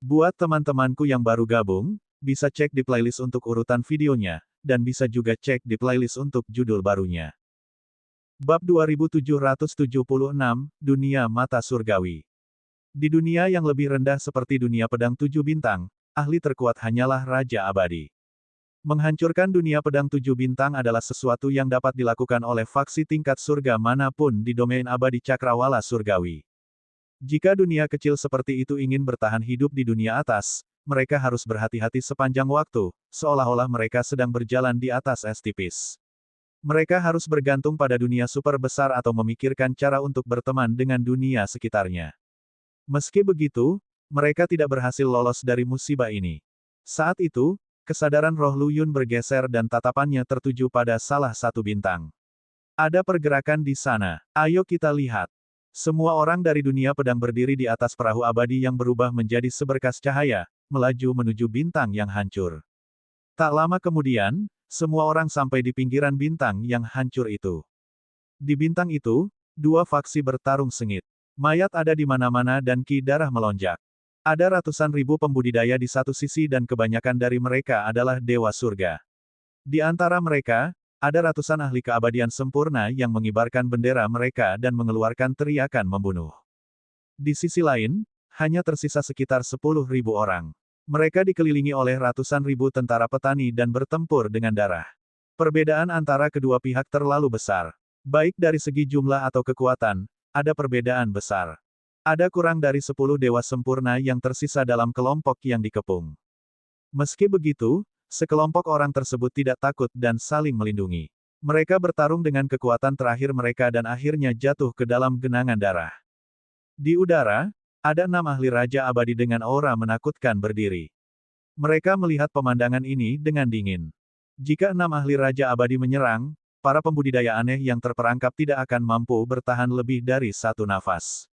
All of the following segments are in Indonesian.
Buat teman-temanku yang baru gabung, bisa cek di playlist untuk urutan videonya, dan bisa juga cek di playlist untuk judul barunya. Bab 2776, Dunia Mata Surgawi. Di dunia yang lebih rendah seperti dunia pedang 7 bintang, ahli terkuat hanyalah Raja Abadi. Menghancurkan dunia pedang 7 bintang adalah sesuatu yang dapat dilakukan oleh faksi tingkat surga manapun di domain abadi cakrawala surgawi. Jika dunia kecil seperti itu ingin bertahan hidup di dunia atas, mereka harus berhati-hati sepanjang waktu, seolah-olah mereka sedang berjalan di atas es tipis. Mereka harus bergantung pada dunia super besar atau memikirkan cara untuk berteman dengan dunia sekitarnya. Meski begitu, mereka tidak berhasil lolos dari musibah ini. Saat itu, kesadaran roh Lu Yun bergeser dan tatapannya tertuju pada salah satu bintang. Ada pergerakan di sana. Ayo kita lihat. Semua orang dari dunia pedang berdiri di atas perahu abadi yang berubah menjadi seberkas cahaya, melaju menuju bintang yang hancur. Tak lama kemudian, semua orang sampai di pinggiran bintang yang hancur itu. Di bintang itu, dua faksi bertarung sengit. Mayat ada di mana-mana dan ki darah melonjak. Ada ratusan ribu pembudidaya di satu sisi dan kebanyakan dari mereka adalah dewa surga. Di antara mereka, ada ratusan ahli keabadian sempurna yang mengibarkan bendera mereka dan mengeluarkan teriakan membunuh. Di sisi lain, hanya tersisa sekitar 10.000 orang. Mereka dikelilingi oleh ratusan ribu tentara petani dan bertempur dengan darah. Perbedaan antara kedua pihak terlalu besar. Baik dari segi jumlah atau kekuatan, ada perbedaan besar. Ada kurang dari 10 dewa sempurna yang tersisa dalam kelompok yang dikepung. Meski begitu, sekelompok orang tersebut tidak takut dan saling melindungi. Mereka bertarung dengan kekuatan terakhir mereka dan akhirnya jatuh ke dalam genangan darah. Di udara, ada 6 ahli Raja Abadi dengan aura menakutkan berdiri. Mereka melihat pemandangan ini dengan dingin. Jika 6 ahli Raja Abadi menyerang, para pembudidaya aneh yang terperangkap tidak akan mampu bertahan lebih dari satu nafas.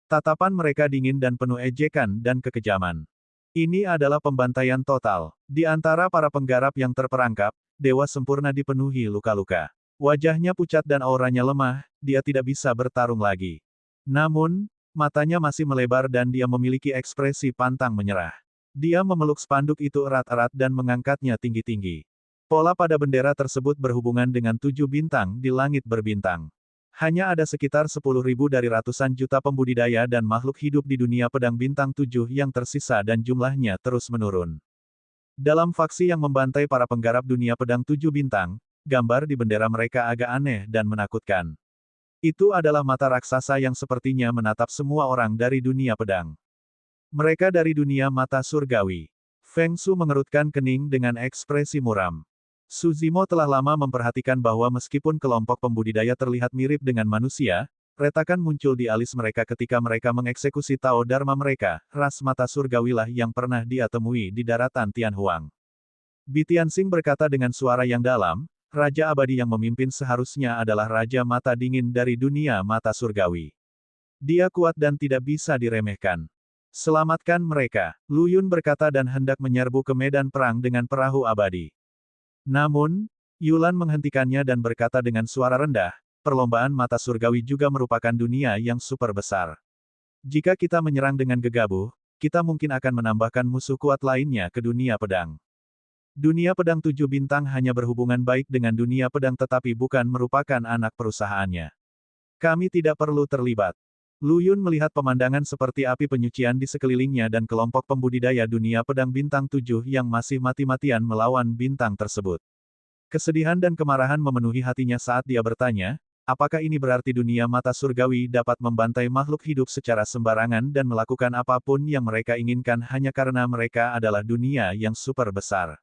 Tatapan mereka dingin dan penuh ejekan dan kekejaman. Ini adalah pembantaian total. Di antara para penggarap yang terperangkap, Dewa Sempurna dipenuhi luka-luka. Wajahnya pucat dan auranya lemah, dia tidak bisa bertarung lagi. Namun, matanya masih melebar dan dia memiliki ekspresi pantang menyerah. Dia memeluk spanduk itu erat-erat dan mengangkatnya tinggi-tinggi. Pola pada bendera tersebut berhubungan dengan 7 bintang di langit berbintang. Hanya ada sekitar 10.000 dari ratusan juta pembudidaya dan makhluk hidup di dunia pedang bintang 7 yang tersisa dan jumlahnya terus menurun. Dalam faksi yang membantai para penggarap dunia pedang 7 bintang, gambar di bendera mereka agak aneh dan menakutkan. Itu adalah mata raksasa yang sepertinya menatap semua orang dari dunia pedang. Mereka dari dunia mata surgawi. Feng Su mengerutkan kening dengan ekspresi muram. Su Zimo telah lama memperhatikan bahwa meskipun kelompok pembudidaya terlihat mirip dengan manusia, retakan muncul di alis mereka ketika mereka mengeksekusi Tao Dharma mereka, ras mata surgawilah yang pernah dia temui di daratan Tianhuang. Bitiansing berkata dengan suara yang dalam, Raja Abadi yang memimpin seharusnya adalah Raja Mata Dingin dari dunia mata surgawi. Dia kuat dan tidak bisa diremehkan. Selamatkan mereka, Lu Yun berkata dan hendak menyerbu ke medan perang dengan perahu abadi. Namun, Yulan menghentikannya dan berkata dengan suara rendah, perlombaan mata surgawi juga merupakan dunia yang super besar. Jika kita menyerang dengan gegabah, kita mungkin akan menambahkan musuh kuat lainnya ke dunia pedang. Dunia pedang 7 bintang hanya berhubungan baik dengan dunia pedang tetapi bukan merupakan anak perusahaannya. Kami tidak perlu terlibat. Lu Yun melihat pemandangan seperti api penyucian di sekelilingnya dan kelompok pembudidaya dunia pedang bintang 7 yang masih mati-matian melawan bintang tersebut. Kesedihan dan kemarahan memenuhi hatinya saat dia bertanya, apakah ini berarti dunia mata surgawi dapat membantai makhluk hidup secara sembarangan dan melakukan apapun yang mereka inginkan hanya karena mereka adalah dunia yang super besar?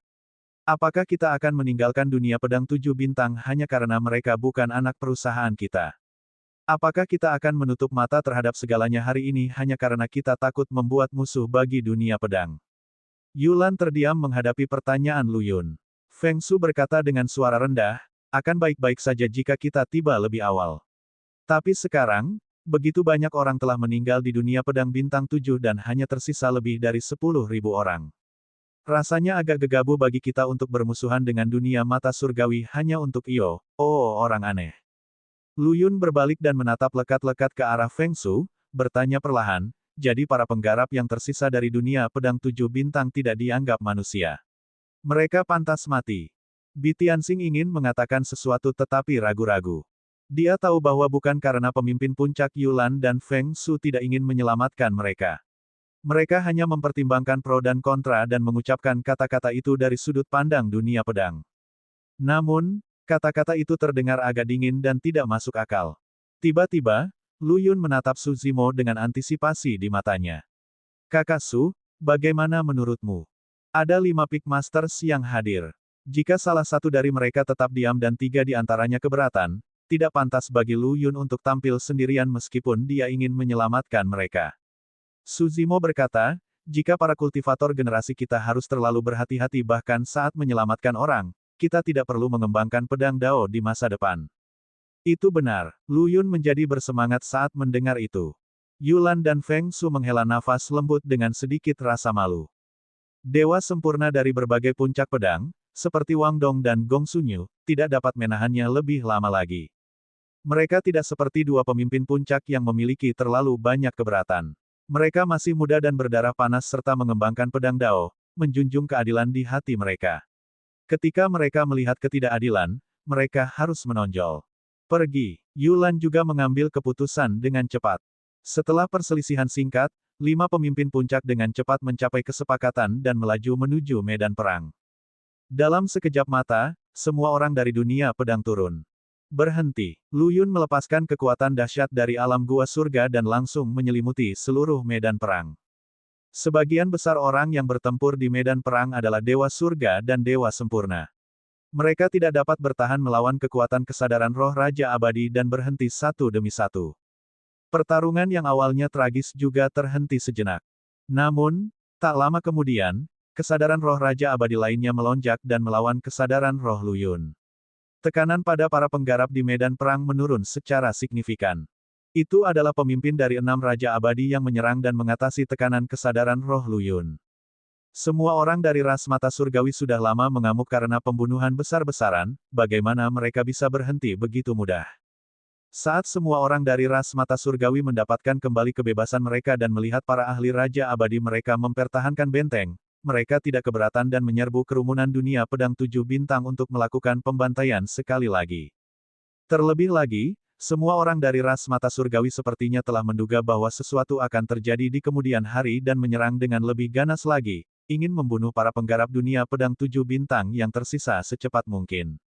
Apakah kita akan meninggalkan dunia pedang 7 bintang hanya karena mereka bukan anak perusahaan kita? Apakah kita akan menutup mata terhadap segalanya hari ini hanya karena kita takut membuat musuh bagi dunia pedang? Yulan terdiam menghadapi pertanyaan Lu Yun. Feng Su berkata dengan suara rendah, akan baik-baik saja jika kita tiba lebih awal. Tapi sekarang, begitu banyak orang telah meninggal di dunia pedang bintang 7 dan hanya tersisa lebih dari 10.000 orang. Rasanya agak gegabah bagi kita untuk bermusuhan dengan dunia mata surgawi hanya untuk Iyo, orang aneh. Lu Yun berbalik dan menatap lekat-lekat ke arah Feng Su, bertanya perlahan, jadi para penggarap yang tersisa dari dunia pedang 7 bintang tidak dianggap manusia. Mereka pantas mati. Bi Tianxing ingin mengatakan sesuatu tetapi ragu-ragu. Dia tahu bahwa bukan karena pemimpin puncak Yulan dan Feng Su tidak ingin menyelamatkan mereka. Mereka hanya mempertimbangkan pro dan kontra dan mengucapkan kata-kata itu dari sudut pandang dunia pedang. Namun, kata-kata itu terdengar agak dingin dan tidak masuk akal. Tiba-tiba, Lu Yun menatap Su Zimo dengan antisipasi di matanya. Kakak Su, bagaimana menurutmu? Ada 5 Peak Masters yang hadir. Jika salah satu dari mereka tetap diam dan 3 di antaranya keberatan, tidak pantas bagi Lu Yun untuk tampil sendirian meskipun dia ingin menyelamatkan mereka. Su Zimo berkata, jika para kultivator generasi kita harus terlalu berhati-hati bahkan saat menyelamatkan orang, kita tidak perlu mengembangkan pedang Dao di masa depan. Itu benar, Lu Yun menjadi bersemangat saat mendengar itu. Yulan dan Feng Su menghela nafas lembut dengan sedikit rasa malu. Dewa sempurna dari berbagai puncak pedang, seperti Wang Dong dan Gong Sunyu, tidak dapat menahannya lebih lama lagi. Mereka tidak seperti dua pemimpin puncak yang memiliki terlalu banyak keberatan. Mereka masih muda dan berdarah panas serta mengembangkan pedang Dao, menjunjung keadilan di hati mereka. Ketika mereka melihat ketidakadilan, mereka harus menonjol. Pergi. Yulan juga mengambil keputusan dengan cepat. Setelah perselisihan singkat, 5 pemimpin puncak dengan cepat mencapai kesepakatan dan melaju menuju medan perang. Dalam sekejap mata, semua orang dari dunia pedang turun. Berhenti. Lu Yun melepaskan kekuatan dahsyat dari alam gua surga dan langsung menyelimuti seluruh medan perang. Sebagian besar orang yang bertempur di medan perang adalah dewa surga dan dewa sempurna. Mereka tidak dapat bertahan melawan kekuatan kesadaran roh Raja Abadi dan berhenti satu demi satu. Pertarungan yang awalnya tragis juga terhenti sejenak. Namun, tak lama kemudian, kesadaran roh Raja Abadi lainnya melonjak dan melawan kesadaran roh Lu Yun. Tekanan pada para penggarap di medan perang menurun secara signifikan. Itu adalah pemimpin dari 6 Raja Abadi yang menyerang dan mengatasi tekanan kesadaran roh Lu Yun. Semua orang dari ras mata surgawi sudah lama mengamuk karena pembunuhan besar-besaran, bagaimana mereka bisa berhenti begitu mudah. Saat semua orang dari ras mata surgawi mendapatkan kembali kebebasan mereka dan melihat para ahli Raja Abadi mereka mempertahankan benteng, mereka tidak keberatan dan menyerbu kerumunan dunia pedang 7 bintang untuk melakukan pembantaian sekali lagi. Terlebih lagi, semua orang dari ras mata surgawi sepertinya telah menduga bahwa sesuatu akan terjadi di kemudian hari dan menyerang dengan lebih ganas lagi, ingin membunuh para penggarap dunia pedang 7 bintang yang tersisa secepat mungkin.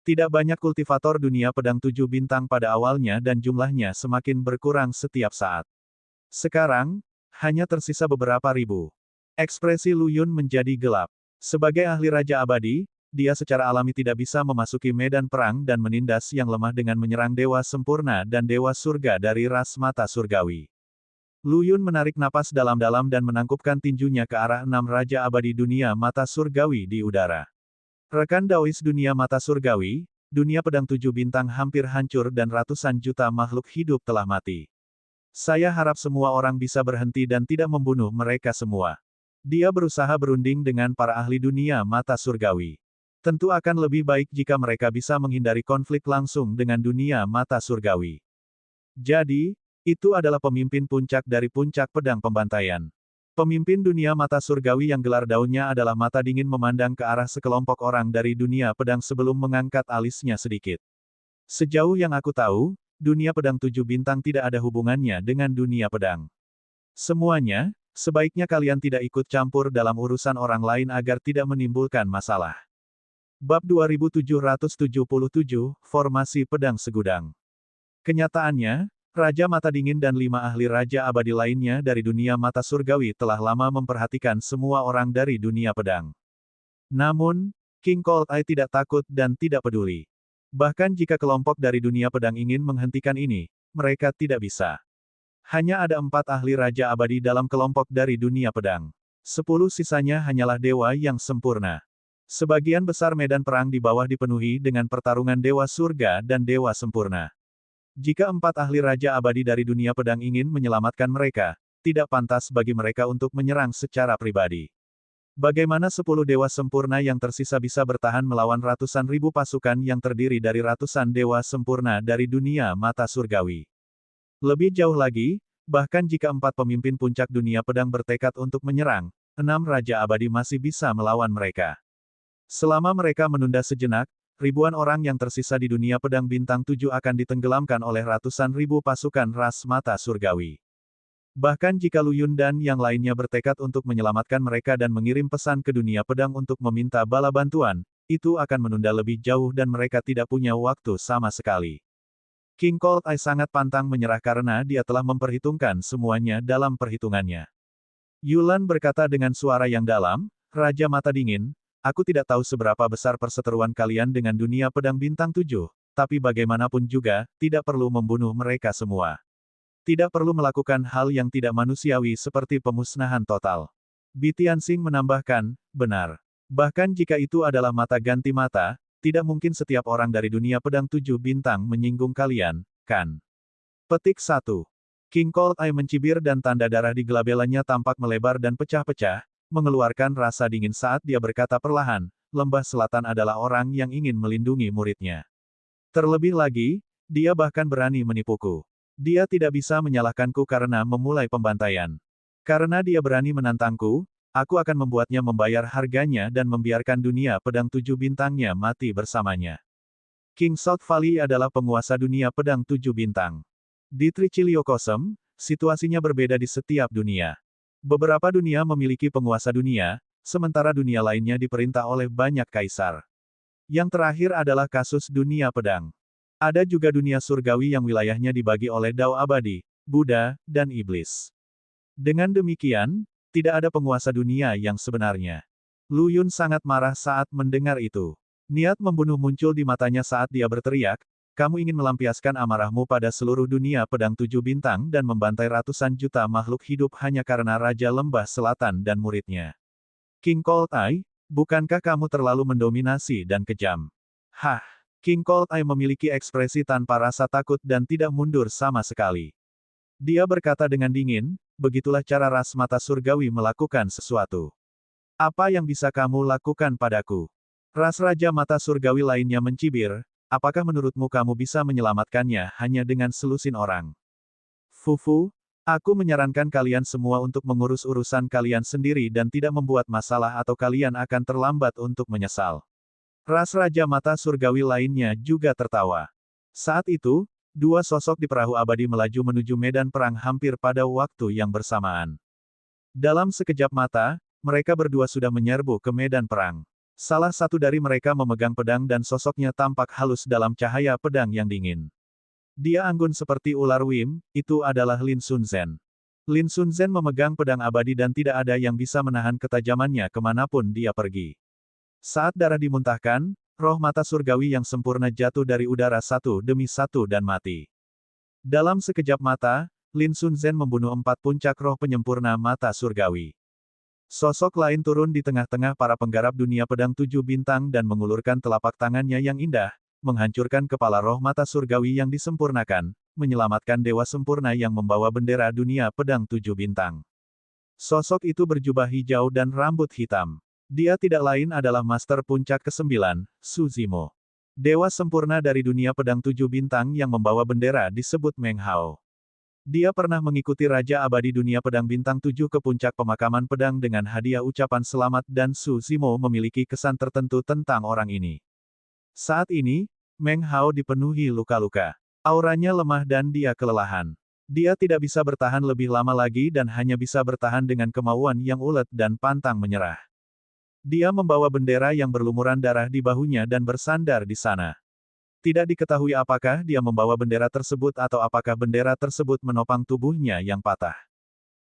Tidak banyak kultivator dunia pedang 7 bintang pada awalnya dan jumlahnya semakin berkurang setiap saat. Sekarang, hanya tersisa beberapa ribu. Ekspresi Lu Yun menjadi gelap. Sebagai ahli Raja Abadi, dia secara alami tidak bisa memasuki medan perang dan menindas yang lemah dengan menyerang Dewa Sempurna dan Dewa Surga dari ras mata surgawi. Lu Yun menarik napas dalam-dalam dan menangkupkan tinjunya ke arah 6 Raja Abadi dunia mata surgawi di udara. Rekan Daois dunia mata surgawi, dunia pedang 7 bintang hampir hancur dan ratusan juta makhluk hidup telah mati. Saya harap semua orang bisa berhenti dan tidak membunuh mereka semua. Dia berusaha berunding dengan para ahli dunia mata surgawi. Tentu akan lebih baik jika mereka bisa menghindari konflik langsung dengan dunia mata surgawi. Jadi, itu adalah pemimpin puncak dari puncak pedang pembantaian. Pemimpin dunia mata surgawi yang gelar daunnya adalah mata dingin memandang ke arah sekelompok orang dari dunia pedang sebelum mengangkat alisnya sedikit. Sejauh yang aku tahu, dunia pedang 7 bintang tidak ada hubungannya dengan dunia pedang. Semuanya, sebaiknya kalian tidak ikut campur dalam urusan orang lain agar tidak menimbulkan masalah. Bab 2777, Formasi Pedang Segudang. Kenyataannya, Raja Mata Dingin dan 5 ahli Raja Abadi lainnya dari dunia mata surgawi telah lama memperhatikan semua orang dari dunia pedang. Namun, King Cold Eye tidak takut dan tidak peduli. Bahkan jika kelompok dari dunia pedang ingin menghentikan ini, mereka tidak bisa. Hanya ada 4 ahli Raja Abadi dalam kelompok dari dunia pedang. 10 sisanya hanyalah dewa yang sempurna. Sebagian besar medan perang di bawah dipenuhi dengan pertarungan dewa surga dan dewa sempurna. Jika 4 ahli Raja Abadi dari dunia pedang ingin menyelamatkan mereka, tidak pantas bagi mereka untuk menyerang secara pribadi. Bagaimana 10 dewa sempurna yang tersisa bisa bertahan melawan ratusan ribu pasukan yang terdiri dari ratusan dewa sempurna dari dunia mata surgawi? Lebih jauh lagi, Bahkan jika 4 pemimpin puncak dunia pedang bertekad untuk menyerang, 6 Raja Abadi masih bisa melawan mereka. Selama mereka menunda sejenak, ribuan orang yang tersisa di dunia pedang bintang 7 akan ditenggelamkan oleh ratusan ribu pasukan ras mata surgawi. Bahkan jika Lu Yun dan yang lainnya bertekad untuk menyelamatkan mereka dan mengirim pesan ke dunia pedang untuk meminta bala bantuan, itu akan menunda lebih jauh dan mereka tidak punya waktu sama sekali. King Cold Eye sangat pantang menyerah karena dia telah memperhitungkan semuanya dalam perhitungannya. Yulan berkata dengan suara yang dalam, Raja Mata Dingin, aku tidak tahu seberapa besar perseteruan kalian dengan dunia pedang bintang 7, tapi bagaimanapun juga, tidak perlu membunuh mereka semua. Tidak perlu melakukan hal yang tidak manusiawi seperti pemusnahan total. Bitiansing menambahkan, benar. Bahkan jika itu adalah mata ganti mata, tidak mungkin setiap orang dari dunia pedang 7 bintang menyinggung kalian, kan? Petik 1. King Cold Eye mencibir dan tanda darah di gelabelanya tampak melebar dan pecah-pecah, mengeluarkan rasa dingin saat dia berkata perlahan, Lembah Selatan adalah orang yang ingin melindungi muridnya. Terlebih lagi, dia bahkan berani menipuku. Dia tidak bisa menyalahkanku karena memulai pembantaian. Karena dia berani menantangku, aku akan membuatnya membayar harganya dan membiarkan dunia pedang 7 bintangnya mati bersamanya. King South Valley adalah penguasa dunia pedang 7 bintang. Di Triciliocosm, situasinya berbeda di setiap dunia. Beberapa dunia memiliki penguasa dunia, sementara dunia lainnya diperintah oleh banyak kaisar. Yang terakhir adalah kasus dunia pedang. Ada juga dunia surgawi yang wilayahnya dibagi oleh Dao Abadi, Buddha, dan Iblis. Dengan demikian, tidak ada penguasa dunia yang sebenarnya. Lu Yun sangat marah saat mendengar itu. Niat membunuh muncul di matanya saat dia berteriak, kamu ingin melampiaskan amarahmu pada seluruh dunia pedang 7 bintang dan membantai ratusan juta makhluk hidup hanya karena Raja Lembah Selatan dan muridnya. King Cold Eye, bukankah kamu terlalu mendominasi dan kejam? Hah! King Cold Eye memiliki ekspresi tanpa rasa takut dan tidak mundur sama sekali. Dia berkata dengan dingin, begitulah cara ras mata surgawi melakukan sesuatu. Apa yang bisa kamu lakukan padaku? Ras Raja Mata Surgawi lainnya mencibir, apakah menurutmu kamu bisa menyelamatkannya hanya dengan selusin orang? Fufu, aku menyarankan kalian semua untuk mengurus urusan kalian sendiri dan tidak membuat masalah atau kalian akan terlambat untuk menyesal. Ras Raja Mata Surgawi lainnya juga tertawa. Saat itu, 2 sosok di perahu abadi melaju menuju medan perang hampir pada waktu yang bersamaan. Dalam sekejap mata, mereka berdua sudah menyerbu ke medan perang. Salah satu dari mereka memegang pedang dan sosoknya tampak halus dalam cahaya pedang yang dingin. Dia anggun seperti ular Wim, itu adalah Lin Sunzen. Lin Sunzen memegang pedang abadi dan tidak ada yang bisa menahan ketajamannya kemanapun dia pergi. Saat darah dimuntahkan, roh mata surgawi yang sempurna jatuh dari udara satu demi satu dan mati. Dalam sekejap mata, Lin Sunzen membunuh 4 puncak roh penyempurna mata surgawi. Sosok lain turun di tengah-tengah para penggarap dunia pedang 7 bintang dan mengulurkan telapak tangannya yang indah, menghancurkan kepala roh mata surgawi yang disempurnakan, menyelamatkan dewa sempurna yang membawa bendera dunia pedang 7 bintang. Sosok itu berjubah hijau dan rambut hitam. Dia tidak lain adalah Master Puncak ke-9, Su Zimo. Dewa sempurna dari dunia pedang 7 bintang yang membawa bendera disebut Meng Hao. Dia pernah mengikuti Raja Abadi dunia pedang bintang 7 ke puncak pemakaman pedang dengan hadiah ucapan selamat dan Su Zimo memiliki kesan tertentu tentang orang ini. Saat ini, Meng Hao dipenuhi luka-luka. Auranya lemah dan dia kelelahan. Dia tidak bisa bertahan lebih lama lagi dan hanya bisa bertahan dengan kemauan yang ulet dan pantang menyerah. Dia membawa bendera yang berlumuran darah di bahunya dan bersandar di sana. Tidak diketahui apakah dia membawa bendera tersebut atau apakah bendera tersebut menopang tubuhnya yang patah.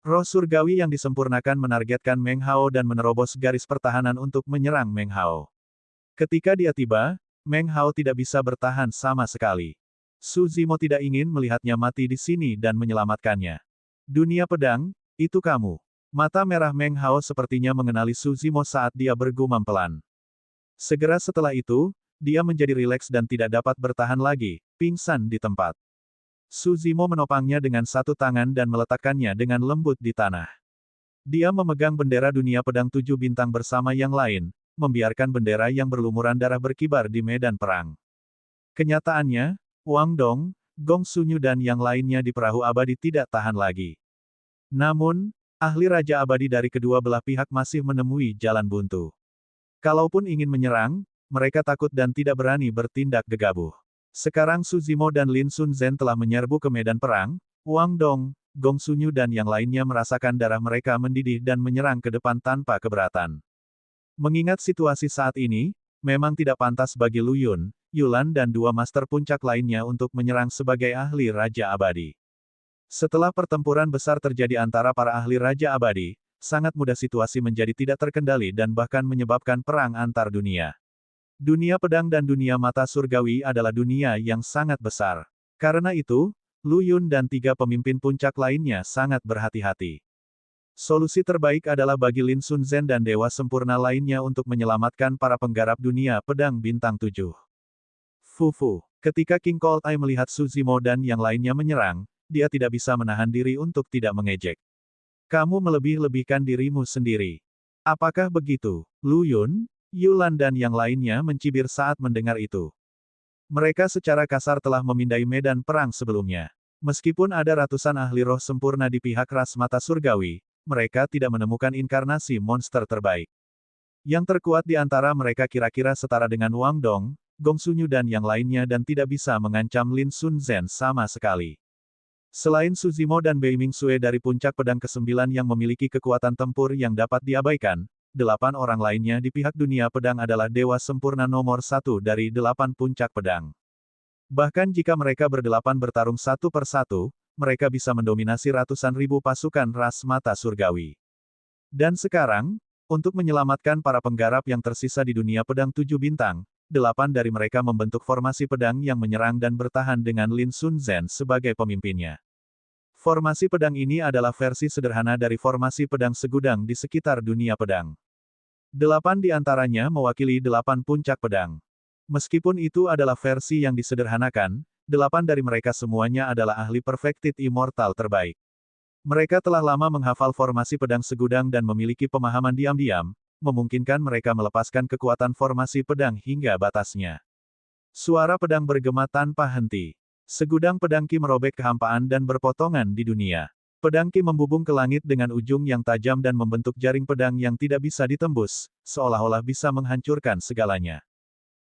Roh surgawi yang disempurnakan menargetkan Meng Hao dan menerobos garis pertahanan untuk menyerang Meng Hao. Ketika dia tiba, Meng Hao tidak bisa bertahan sama sekali. Su Zimo tidak ingin melihatnya mati di sini dan menyelamatkannya. Dunia pedang, itu kamu. Mata merah Meng Hao sepertinya mengenali Su Zimo saat dia bergumam pelan. Segera setelah itu, dia menjadi rileks dan tidak dapat bertahan lagi, pingsan di tempat. Su Zimo menopangnya dengan satu tangan dan meletakkannya dengan lembut di tanah. Dia memegang bendera dunia pedang 7 bintang bersama yang lain, membiarkan bendera yang berlumuran darah berkibar di medan perang. Kenyataannya, Wang Dong, Gong Sunyu dan yang lainnya di perahu abadi tidak tahan lagi. Namun, ahli Raja Abadi dari kedua belah pihak masih menemui jalan buntu. Kalaupun ingin menyerang, mereka takut dan tidak berani bertindak gegabah. Sekarang Su Zimo dan Lin Sun Zhen telah menyerbu ke medan perang. Wang Dong, Gong Sunyu dan yang lainnya merasakan darah mereka mendidih dan menyerang ke depan tanpa keberatan. Mengingat situasi saat ini, memang tidak pantas bagi Lu Yun, Yulan dan dua master puncak lainnya untuk menyerang sebagai ahli Raja Abadi. Setelah pertempuran besar terjadi antara para ahli Raja Abadi, sangat mudah situasi menjadi tidak terkendali dan bahkan menyebabkan perang antar dunia. Dunia pedang dan dunia mata surgawi adalah dunia yang sangat besar. Karena itu, Lu Yun dan tiga pemimpin puncak lainnya sangat berhati-hati. Solusi terbaik adalah bagi Lin Sun Zhen dan Dewa Sempurna lainnya untuk menyelamatkan para penggarap dunia pedang bintang 7. Fufu. Ketika King Cold Eye melihat Su Zimo dan yang lainnya menyerang, dia tidak bisa menahan diri untuk tidak mengejek. Kamu melebih-lebihkan dirimu sendiri. Apakah begitu? Lu Yun, Yulan dan yang lainnya mencibir saat mendengar itu. Mereka secara kasar telah memindai medan perang sebelumnya. Meskipun ada ratusan ahli roh sempurna di pihak ras mata surgawi, mereka tidak menemukan inkarnasi monster terbaik. Yang terkuat di antara mereka kira-kira setara dengan Wang Dong, Gong Sunyu dan yang lainnya dan tidak bisa mengancam Lin Sun Zhen sama sekali. Selain Su Zimo dan Bei Ming-sue dari puncak pedang ke-9 yang memiliki kekuatan tempur yang dapat diabaikan, 8 orang lainnya di pihak dunia pedang adalah dewa sempurna nomor 1 dari 8 puncak pedang. Bahkan jika mereka berdelapan bertarung satu per satu, mereka bisa mendominasi ratusan ribu pasukan ras mata surgawi. Dan sekarang, untuk menyelamatkan para penggarap yang tersisa di dunia pedang 7 bintang, 8 dari mereka membentuk formasi pedang yang menyerang dan bertahan dengan Lin Sun Zhen sebagai pemimpinnya. Formasi pedang ini adalah versi sederhana dari formasi pedang segudang di sekitar dunia pedang. 8 di antaranya mewakili 8 puncak pedang. Meskipun itu adalah versi yang disederhanakan, 8 dari mereka semuanya adalah ahli perfected immortal terbaik. Mereka telah lama menghafal formasi pedang segudang dan memiliki pemahaman diam-diam, memungkinkan mereka melepaskan kekuatan formasi pedang hingga batasnya. Suara pedang bergema tanpa henti. Segudang pedang Qi merobek kehampaan dan berpotongan di dunia. Pedang Qi membubung ke langit dengan ujung yang tajam dan membentuk jaring pedang yang tidak bisa ditembus, seolah-olah bisa menghancurkan segalanya.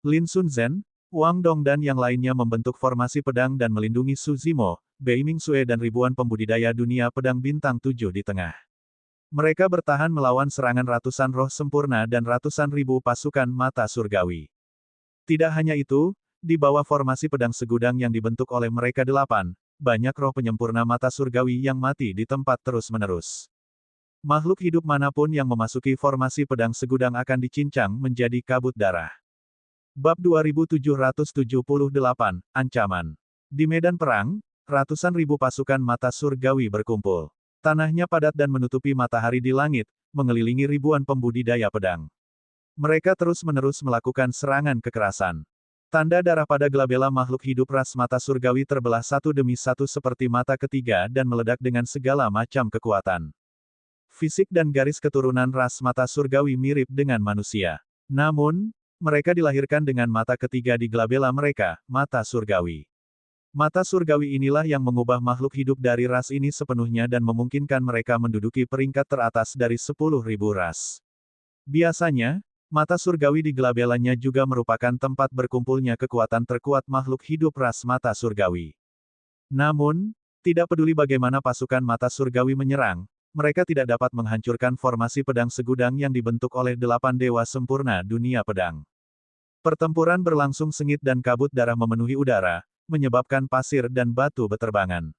Lin Sun Zhen, Wang Dong dan yang lainnya membentuk formasi pedang dan melindungi Su Zimo, Bei Ming-sue dan ribuan pembudidaya dunia pedang bintang 7 di tengah. Mereka bertahan melawan serangan ratusan roh sempurna dan ratusan ribu pasukan mata surgawi. Tidak hanya itu, di bawah formasi pedang segudang yang dibentuk oleh mereka 8, banyak roh penyempurna mata surgawi yang mati di tempat terus-menerus. Makhluk hidup manapun yang memasuki formasi pedang segudang akan dicincang menjadi kabut darah. Bab 2778, Ancaman. Di medan perang, ratusan ribu pasukan mata surgawi berkumpul. Tanahnya padat dan menutupi matahari di langit, mengelilingi ribuan pembudidaya pedang. Mereka terus-menerus melakukan serangan kekerasan. Tanda darah pada gelabela makhluk hidup ras mata surgawi terbelah satu demi satu seperti mata ketiga dan meledak dengan segala macam kekuatan. Fisik dan garis keturunan ras mata surgawi mirip dengan manusia. Namun, mereka dilahirkan dengan mata ketiga di gelabela mereka, mata surgawi. Mata surgawi inilah yang mengubah makhluk hidup dari ras ini sepenuhnya dan memungkinkan mereka menduduki peringkat teratas dari 10.000 ras. Biasanya, mata surgawi di gelabelanya juga merupakan tempat berkumpulnya kekuatan terkuat makhluk hidup ras mata surgawi. Namun, tidak peduli bagaimana pasukan mata surgawi menyerang, mereka tidak dapat menghancurkan formasi pedang segudang yang dibentuk oleh 8 dewa sempurna dunia pedang. Pertempuran berlangsung sengit dan kabut darah memenuhi udara, menyebabkan pasir dan batu beterbangan.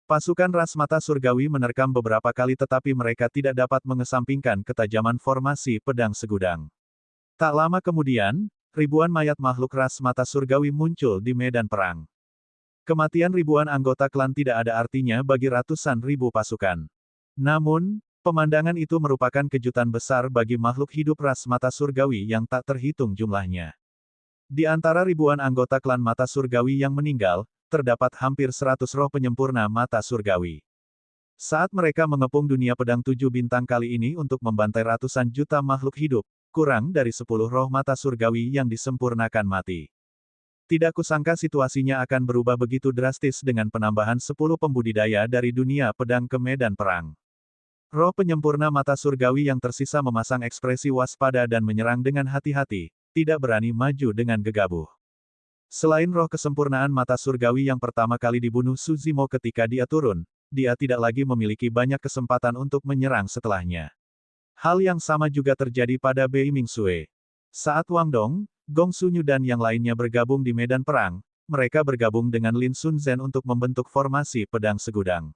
Pasukan ras mata surgawi menerkam beberapa kali tetapi mereka tidak dapat mengesampingkan ketajaman formasi pedang segudang. Tak lama kemudian, ribuan mayat makhluk ras mata surgawi muncul di medan perang. Kematian ribuan anggota klan tidak ada artinya bagi ratusan ribu pasukan. Namun, pemandangan itu merupakan kejutan besar bagi makhluk hidup ras mata surgawi yang tak terhitung jumlahnya. Di antara ribuan anggota klan mata surgawi yang meninggal, terdapat hampir 100 roh penyempurna mata surgawi. Saat mereka mengepung dunia pedang 7 bintang kali ini untuk membantai ratusan juta makhluk hidup, kurang dari 10 roh mata surgawi yang disempurnakan mati. Tidak kusangka situasinya akan berubah begitu drastis dengan penambahan 10 pembudidaya dari dunia pedang ke medan perang. Roh penyempurna mata surgawi yang tersisa memasang ekspresi waspada dan menyerang dengan hati-hati, tidak berani maju dengan gegabah. Selain roh kesempurnaan mata surgawi yang pertama kali dibunuh Suzimo ketika dia turun, dia tidak lagi memiliki banyak kesempatan untuk menyerang setelahnya. Hal yang sama juga terjadi pada Bei Mingsue. Saat Wang Dong, Gong Sunyu dan yang lainnya bergabung di medan perang, mereka bergabung dengan Lin Sun Zhen untuk membentuk formasi pedang segudang.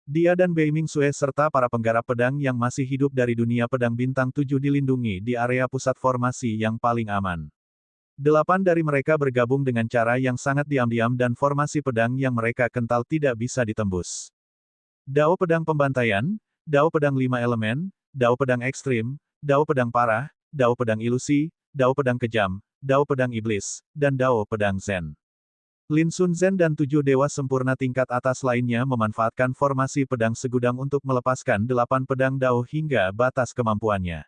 Dia dan Bei Mingsue serta para penggarap pedang yang masih hidup dari dunia pedang bintang 7 dilindungi di area pusat formasi yang paling aman. 8 dari mereka bergabung dengan cara yang sangat diam-diam dan formasi pedang yang mereka kental tidak bisa ditembus. Dao pedang pembantaian, Dao pedang 5 elemen, Dao pedang ekstrim, Dao pedang parah, Dao pedang ilusi, Dao pedang kejam, Dao pedang iblis, dan Dao pedang Zen. Lin Sun Zhen dan 7 dewa sempurna tingkat atas lainnya memanfaatkan formasi pedang segudang untuk melepaskan 8 pedang Dao hingga batas kemampuannya.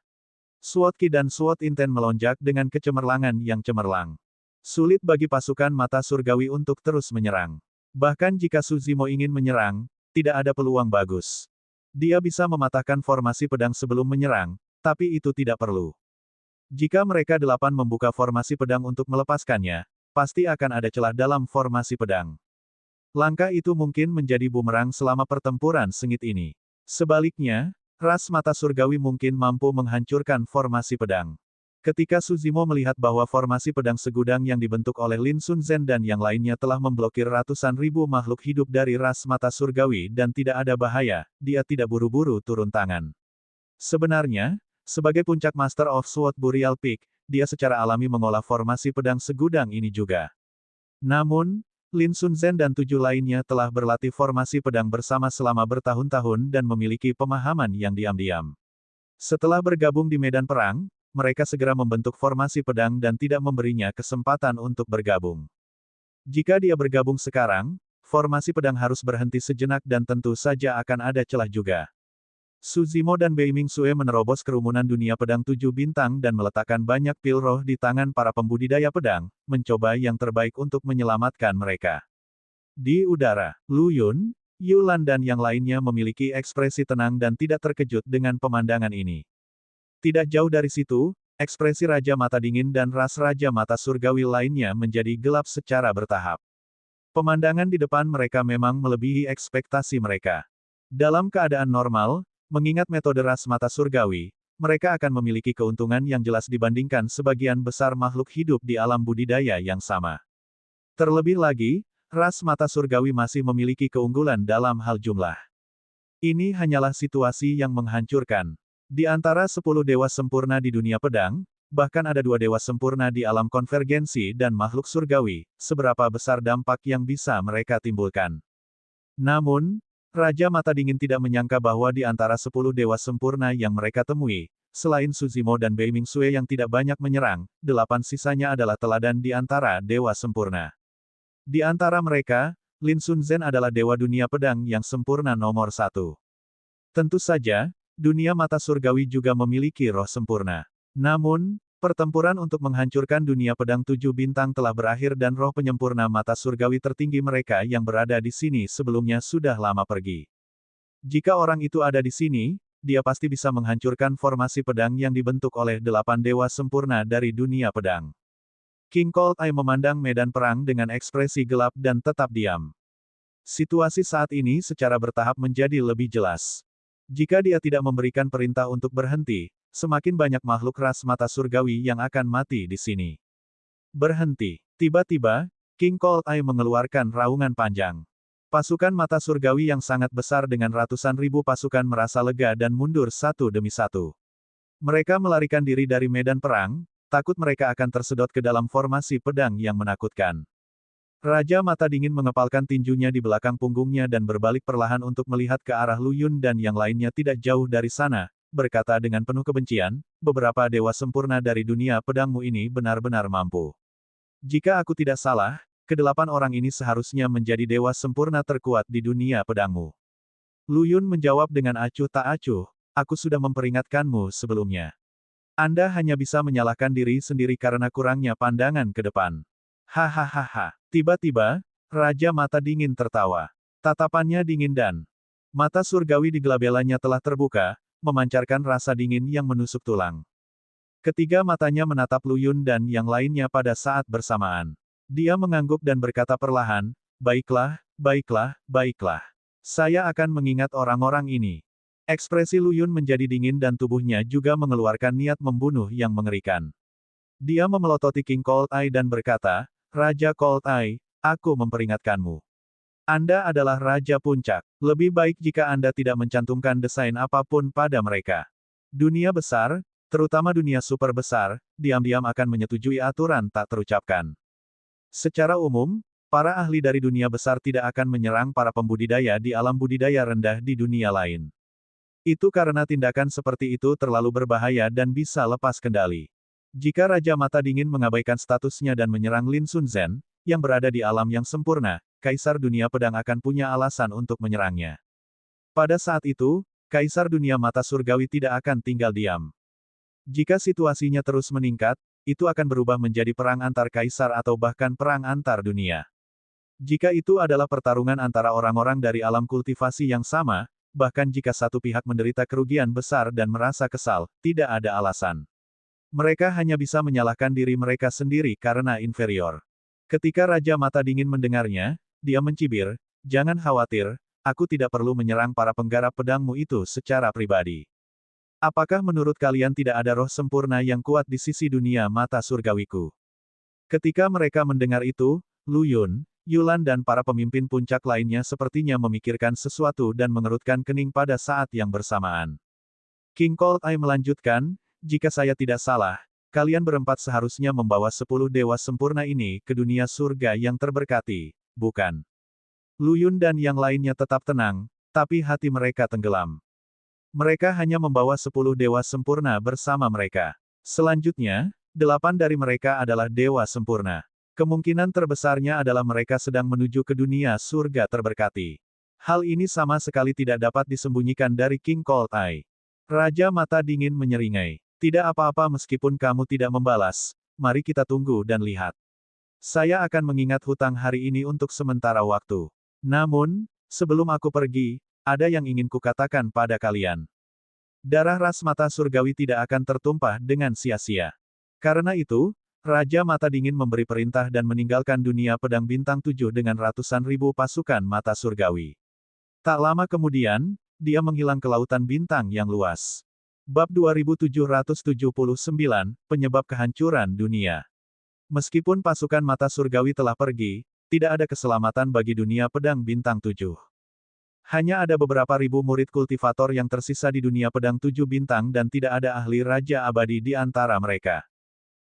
Sword Ki dan Sword Inten melonjak dengan kecemerlangan yang cemerlang. Sulit bagi pasukan mata surgawi untuk terus menyerang. Bahkan jika Suzimo ingin menyerang, tidak ada peluang bagus. Dia bisa mematahkan formasi pedang sebelum menyerang, tapi itu tidak perlu. Jika mereka 8 membuka formasi pedang untuk melepaskannya, pasti akan ada celah dalam formasi pedang. Langkah itu mungkin menjadi bumerang selama pertempuran sengit ini. Sebaliknya, ras mata surgawi mungkin mampu menghancurkan formasi pedang. Ketika Suzimo melihat bahwa formasi pedang segudang yang dibentuk oleh Lin Sun Zhen dan yang lainnya telah memblokir ratusan ribu makhluk hidup dari ras mata surgawi dan tidak ada bahaya, dia tidak buru-buru turun tangan. Sebenarnya, sebagai puncak Master of Sword Burial Peak, dia secara alami mengolah formasi pedang segudang ini juga. Namun, Lin Sun Zhen dan 7 lainnya telah berlatih formasi pedang bersama selama bertahun-tahun dan memiliki pemahaman yang diam-diam. Setelah bergabung di medan perang, mereka segera membentuk formasi pedang dan tidak memberinya kesempatan untuk bergabung. Jika dia bergabung sekarang, formasi pedang harus berhenti sejenak dan tentu saja akan ada celah juga. Suzimo dan Bei Mingsue menerobos kerumunan dunia pedang 7 bintang dan meletakkan banyak pil roh di tangan para pembudidaya pedang, mencoba yang terbaik untuk menyelamatkan mereka. Di udara, Lu Yun, Yulan dan yang lainnya memiliki ekspresi tenang dan tidak terkejut dengan pemandangan ini. Tidak jauh dari situ, ekspresi Raja Mata Dingin dan ras Raja Mata Surgawi lainnya menjadi gelap secara bertahap. Pemandangan di depan mereka memang melebihi ekspektasi mereka. Dalam keadaan normal, mengingat metode ras mata surgawi, mereka akan memiliki keuntungan yang jelas dibandingkan sebagian besar makhluk hidup di alam budidaya yang sama. Terlebih lagi, ras mata surgawi masih memiliki keunggulan dalam hal jumlah. Ini hanyalah situasi yang menghancurkan. Di antara 10 dewa sempurna di dunia pedang, bahkan ada 2 dewa sempurna di alam konvergensi dan makhluk surgawi, seberapa besar dampak yang bisa mereka timbulkan. Namun, Raja Mata Dingin tidak menyangka bahwa di antara 10 dewa sempurna yang mereka temui, selain Suzimo dan Bei Mingsue yang tidak banyak menyerang, 8 sisanya adalah teladan di antara dewa sempurna. Di antara mereka, Lin Sun Zhen adalah dewa dunia pedang yang sempurna nomor 1. Tentu saja, dunia mata surgawi juga memiliki roh sempurna. Namun, pertempuran untuk menghancurkan dunia pedang 7 bintang telah berakhir dan roh penyempurna mata surgawi tertinggi mereka yang berada di sini sebelumnya sudah lama pergi. Jika orang itu ada di sini, dia pasti bisa menghancurkan formasi pedang yang dibentuk oleh 8 dewa sempurna dari dunia pedang. King Cold Eye memandang medan perang dengan ekspresi gelap dan tetap diam. Situasi saat ini secara bertahap menjadi lebih jelas. Jika dia tidak memberikan perintah untuk berhenti, semakin banyak makhluk ras mata surgawi yang akan mati di sini. Berhenti. Tiba-tiba, King Cold Eye mengeluarkan raungan panjang. Pasukan mata surgawi yang sangat besar dengan ratusan ribu pasukan merasa lega dan mundur satu demi satu. Mereka melarikan diri dari medan perang, takut mereka akan tersedot ke dalam formasi pedang yang menakutkan. Raja Mata Dingin mengepalkan tinjunya di belakang punggungnya dan berbalik perlahan untuk melihat ke arah Lu Yun dan yang lainnya tidak jauh dari sana, berkata dengan penuh kebencian, beberapa dewa sempurna dari dunia pedangmu ini benar-benar mampu. Jika aku tidak salah, ke-8 orang ini seharusnya menjadi dewa sempurna terkuat di dunia pedangmu. Lu Yun menjawab dengan acuh tak acuh, aku sudah memperingatkanmu sebelumnya. Anda hanya bisa menyalahkan diri sendiri karena kurangnya pandangan ke depan. Hahaha. Tiba-tiba, Raja Mata Dingin tertawa. Tatapannya dingin dan mata surgawi di gelabelanya telah terbuka, memancarkan rasa dingin yang menusuk tulang. Ketiga matanya menatap Lu Yun dan yang lainnya pada saat bersamaan. Dia mengangguk dan berkata perlahan, "Baiklah, baiklah, baiklah. Saya akan mengingat orang-orang ini." Ekspresi Lu Yun menjadi dingin dan tubuhnya juga mengeluarkan niat membunuh yang mengerikan. Dia memelototi King Cold Eye dan berkata, "Raja Cold Eye, aku memperingatkanmu. Anda adalah Raja Puncak. Lebih baik jika Anda tidak mencantumkan desain apapun pada mereka. Dunia besar, terutama dunia super besar, diam-diam akan menyetujui aturan tak terucapkan. Secara umum, para ahli dari dunia besar tidak akan menyerang para pembudidaya di alam budidaya rendah di dunia lain. Itu karena tindakan seperti itu terlalu berbahaya dan bisa lepas kendali. Jika Raja Mata Dingin mengabaikan statusnya dan menyerang Lin Sun Zhen, yang berada di alam yang sempurna, Kaisar Dunia Pedang akan punya alasan untuk menyerangnya. Pada saat itu, Kaisar Dunia Mata Surgawi tidak akan tinggal diam. Jika situasinya terus meningkat, itu akan berubah menjadi perang antar kaisar atau bahkan perang antar dunia. Jika itu adalah pertarungan antara orang-orang dari alam kultivasi yang sama, bahkan jika satu pihak menderita kerugian besar dan merasa kesal, tidak ada alasan. Mereka hanya bisa menyalahkan diri mereka sendiri karena inferior. Ketika Raja Mata Dingin mendengarnya, dia mencibir, "Jangan khawatir, aku tidak perlu menyerang para penggarap pedangmu itu secara pribadi. Apakah menurut kalian tidak ada roh sempurna yang kuat di sisi dunia mata surgawiku?" Ketika mereka mendengar itu, Lu Yun, Yulan dan para pemimpin puncak lainnya sepertinya memikirkan sesuatu dan mengerutkan kening pada saat yang bersamaan. King Cold Eye melanjutkan, "Jika saya tidak salah, kalian berempat seharusnya membawa 10 dewa sempurna ini ke dunia surga yang terberkati, bukan?" Lu Yun dan yang lainnya tetap tenang, tapi hati mereka tenggelam. Mereka hanya membawa 10 dewa sempurna bersama mereka. Selanjutnya, 8 dari mereka adalah dewa sempurna. Kemungkinan terbesarnya adalah mereka sedang menuju ke dunia surga terberkati. Hal ini sama sekali tidak dapat disembunyikan dari King Cold Eye. Raja Mata Dingin menyeringai. "Tidak apa-apa meskipun kamu tidak membalas, mari kita tunggu dan lihat. Saya akan mengingat hutang hari ini untuk sementara waktu. Namun, sebelum aku pergi, ada yang ingin kukatakan pada kalian. Darah ras mata surgawi tidak akan tertumpah dengan sia-sia. Karena itu, Raja Mata Dingin memberi perintah dan meninggalkan dunia pedang bintang 7 dengan ratusan ribu pasukan mata surgawi. Tak lama kemudian, dia menghilang ke lautan bintang yang luas. Bab 2779, Penyebab Kehancuran Dunia. Meskipun pasukan mata surgawi telah pergi, tidak ada keselamatan bagi dunia pedang bintang 7. Hanya ada beberapa ribu murid kultivator yang tersisa di dunia pedang 7 bintang dan tidak ada ahli Raja Abadi di antara mereka.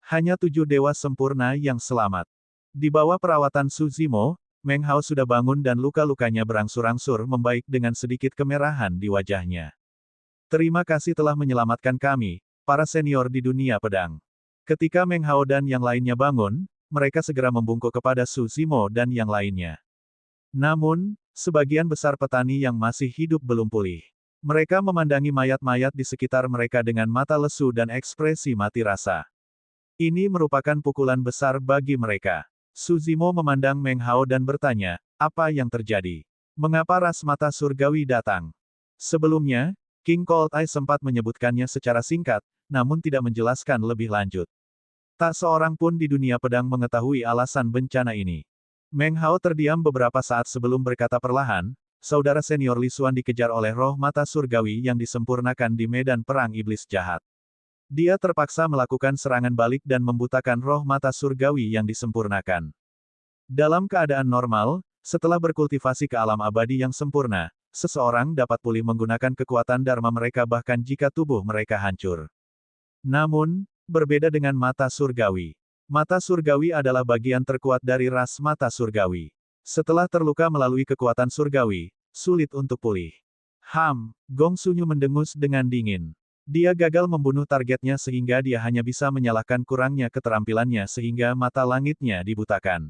Hanya 7 dewa sempurna yang selamat. Di bawah perawatan Su Zimo, Meng Hao sudah bangun dan luka-lukanya berangsur-angsur membaik dengan sedikit kemerahan di wajahnya. "Terima kasih telah menyelamatkan kami, para senior di dunia pedang." Ketika Meng Hao dan yang lainnya bangun, mereka segera membungkuk kepada Su Zimo dan yang lainnya. Namun, sebagian besar petani yang masih hidup belum pulih. Mereka memandangi mayat-mayat di sekitar mereka dengan mata lesu dan ekspresi mati rasa. Ini merupakan pukulan besar bagi mereka. Su Zimo memandang Meng Hao dan bertanya, "Apa yang terjadi? Mengapa ras mata surgawi datang?" Sebelumnya, King Cold Eye sempat menyebutkannya secara singkat, namun tidak menjelaskan lebih lanjut. Tak seorang pun di dunia pedang mengetahui alasan bencana ini. Meng Hao terdiam beberapa saat sebelum berkata perlahan, "Saudara senior Li Xuan dikejar oleh roh mata surgawi yang disempurnakan di medan perang iblis jahat. Dia terpaksa melakukan serangan balik dan membutakan roh mata surgawi yang disempurnakan. Dalam keadaan normal, setelah berkultivasi ke alam abadi yang sempurna, seseorang dapat pulih menggunakan kekuatan dharma mereka bahkan jika tubuh mereka hancur. Namun, berbeda dengan mata surgawi. Mata surgawi adalah bagian terkuat dari ras mata surgawi. Setelah terluka melalui kekuatan surgawi, sulit untuk pulih." Gong Sunyu mendengus dengan dingin. Dia gagal membunuh targetnya sehingga dia hanya bisa menyalahkan kurangnya keterampilannya sehingga mata langitnya dibutakan.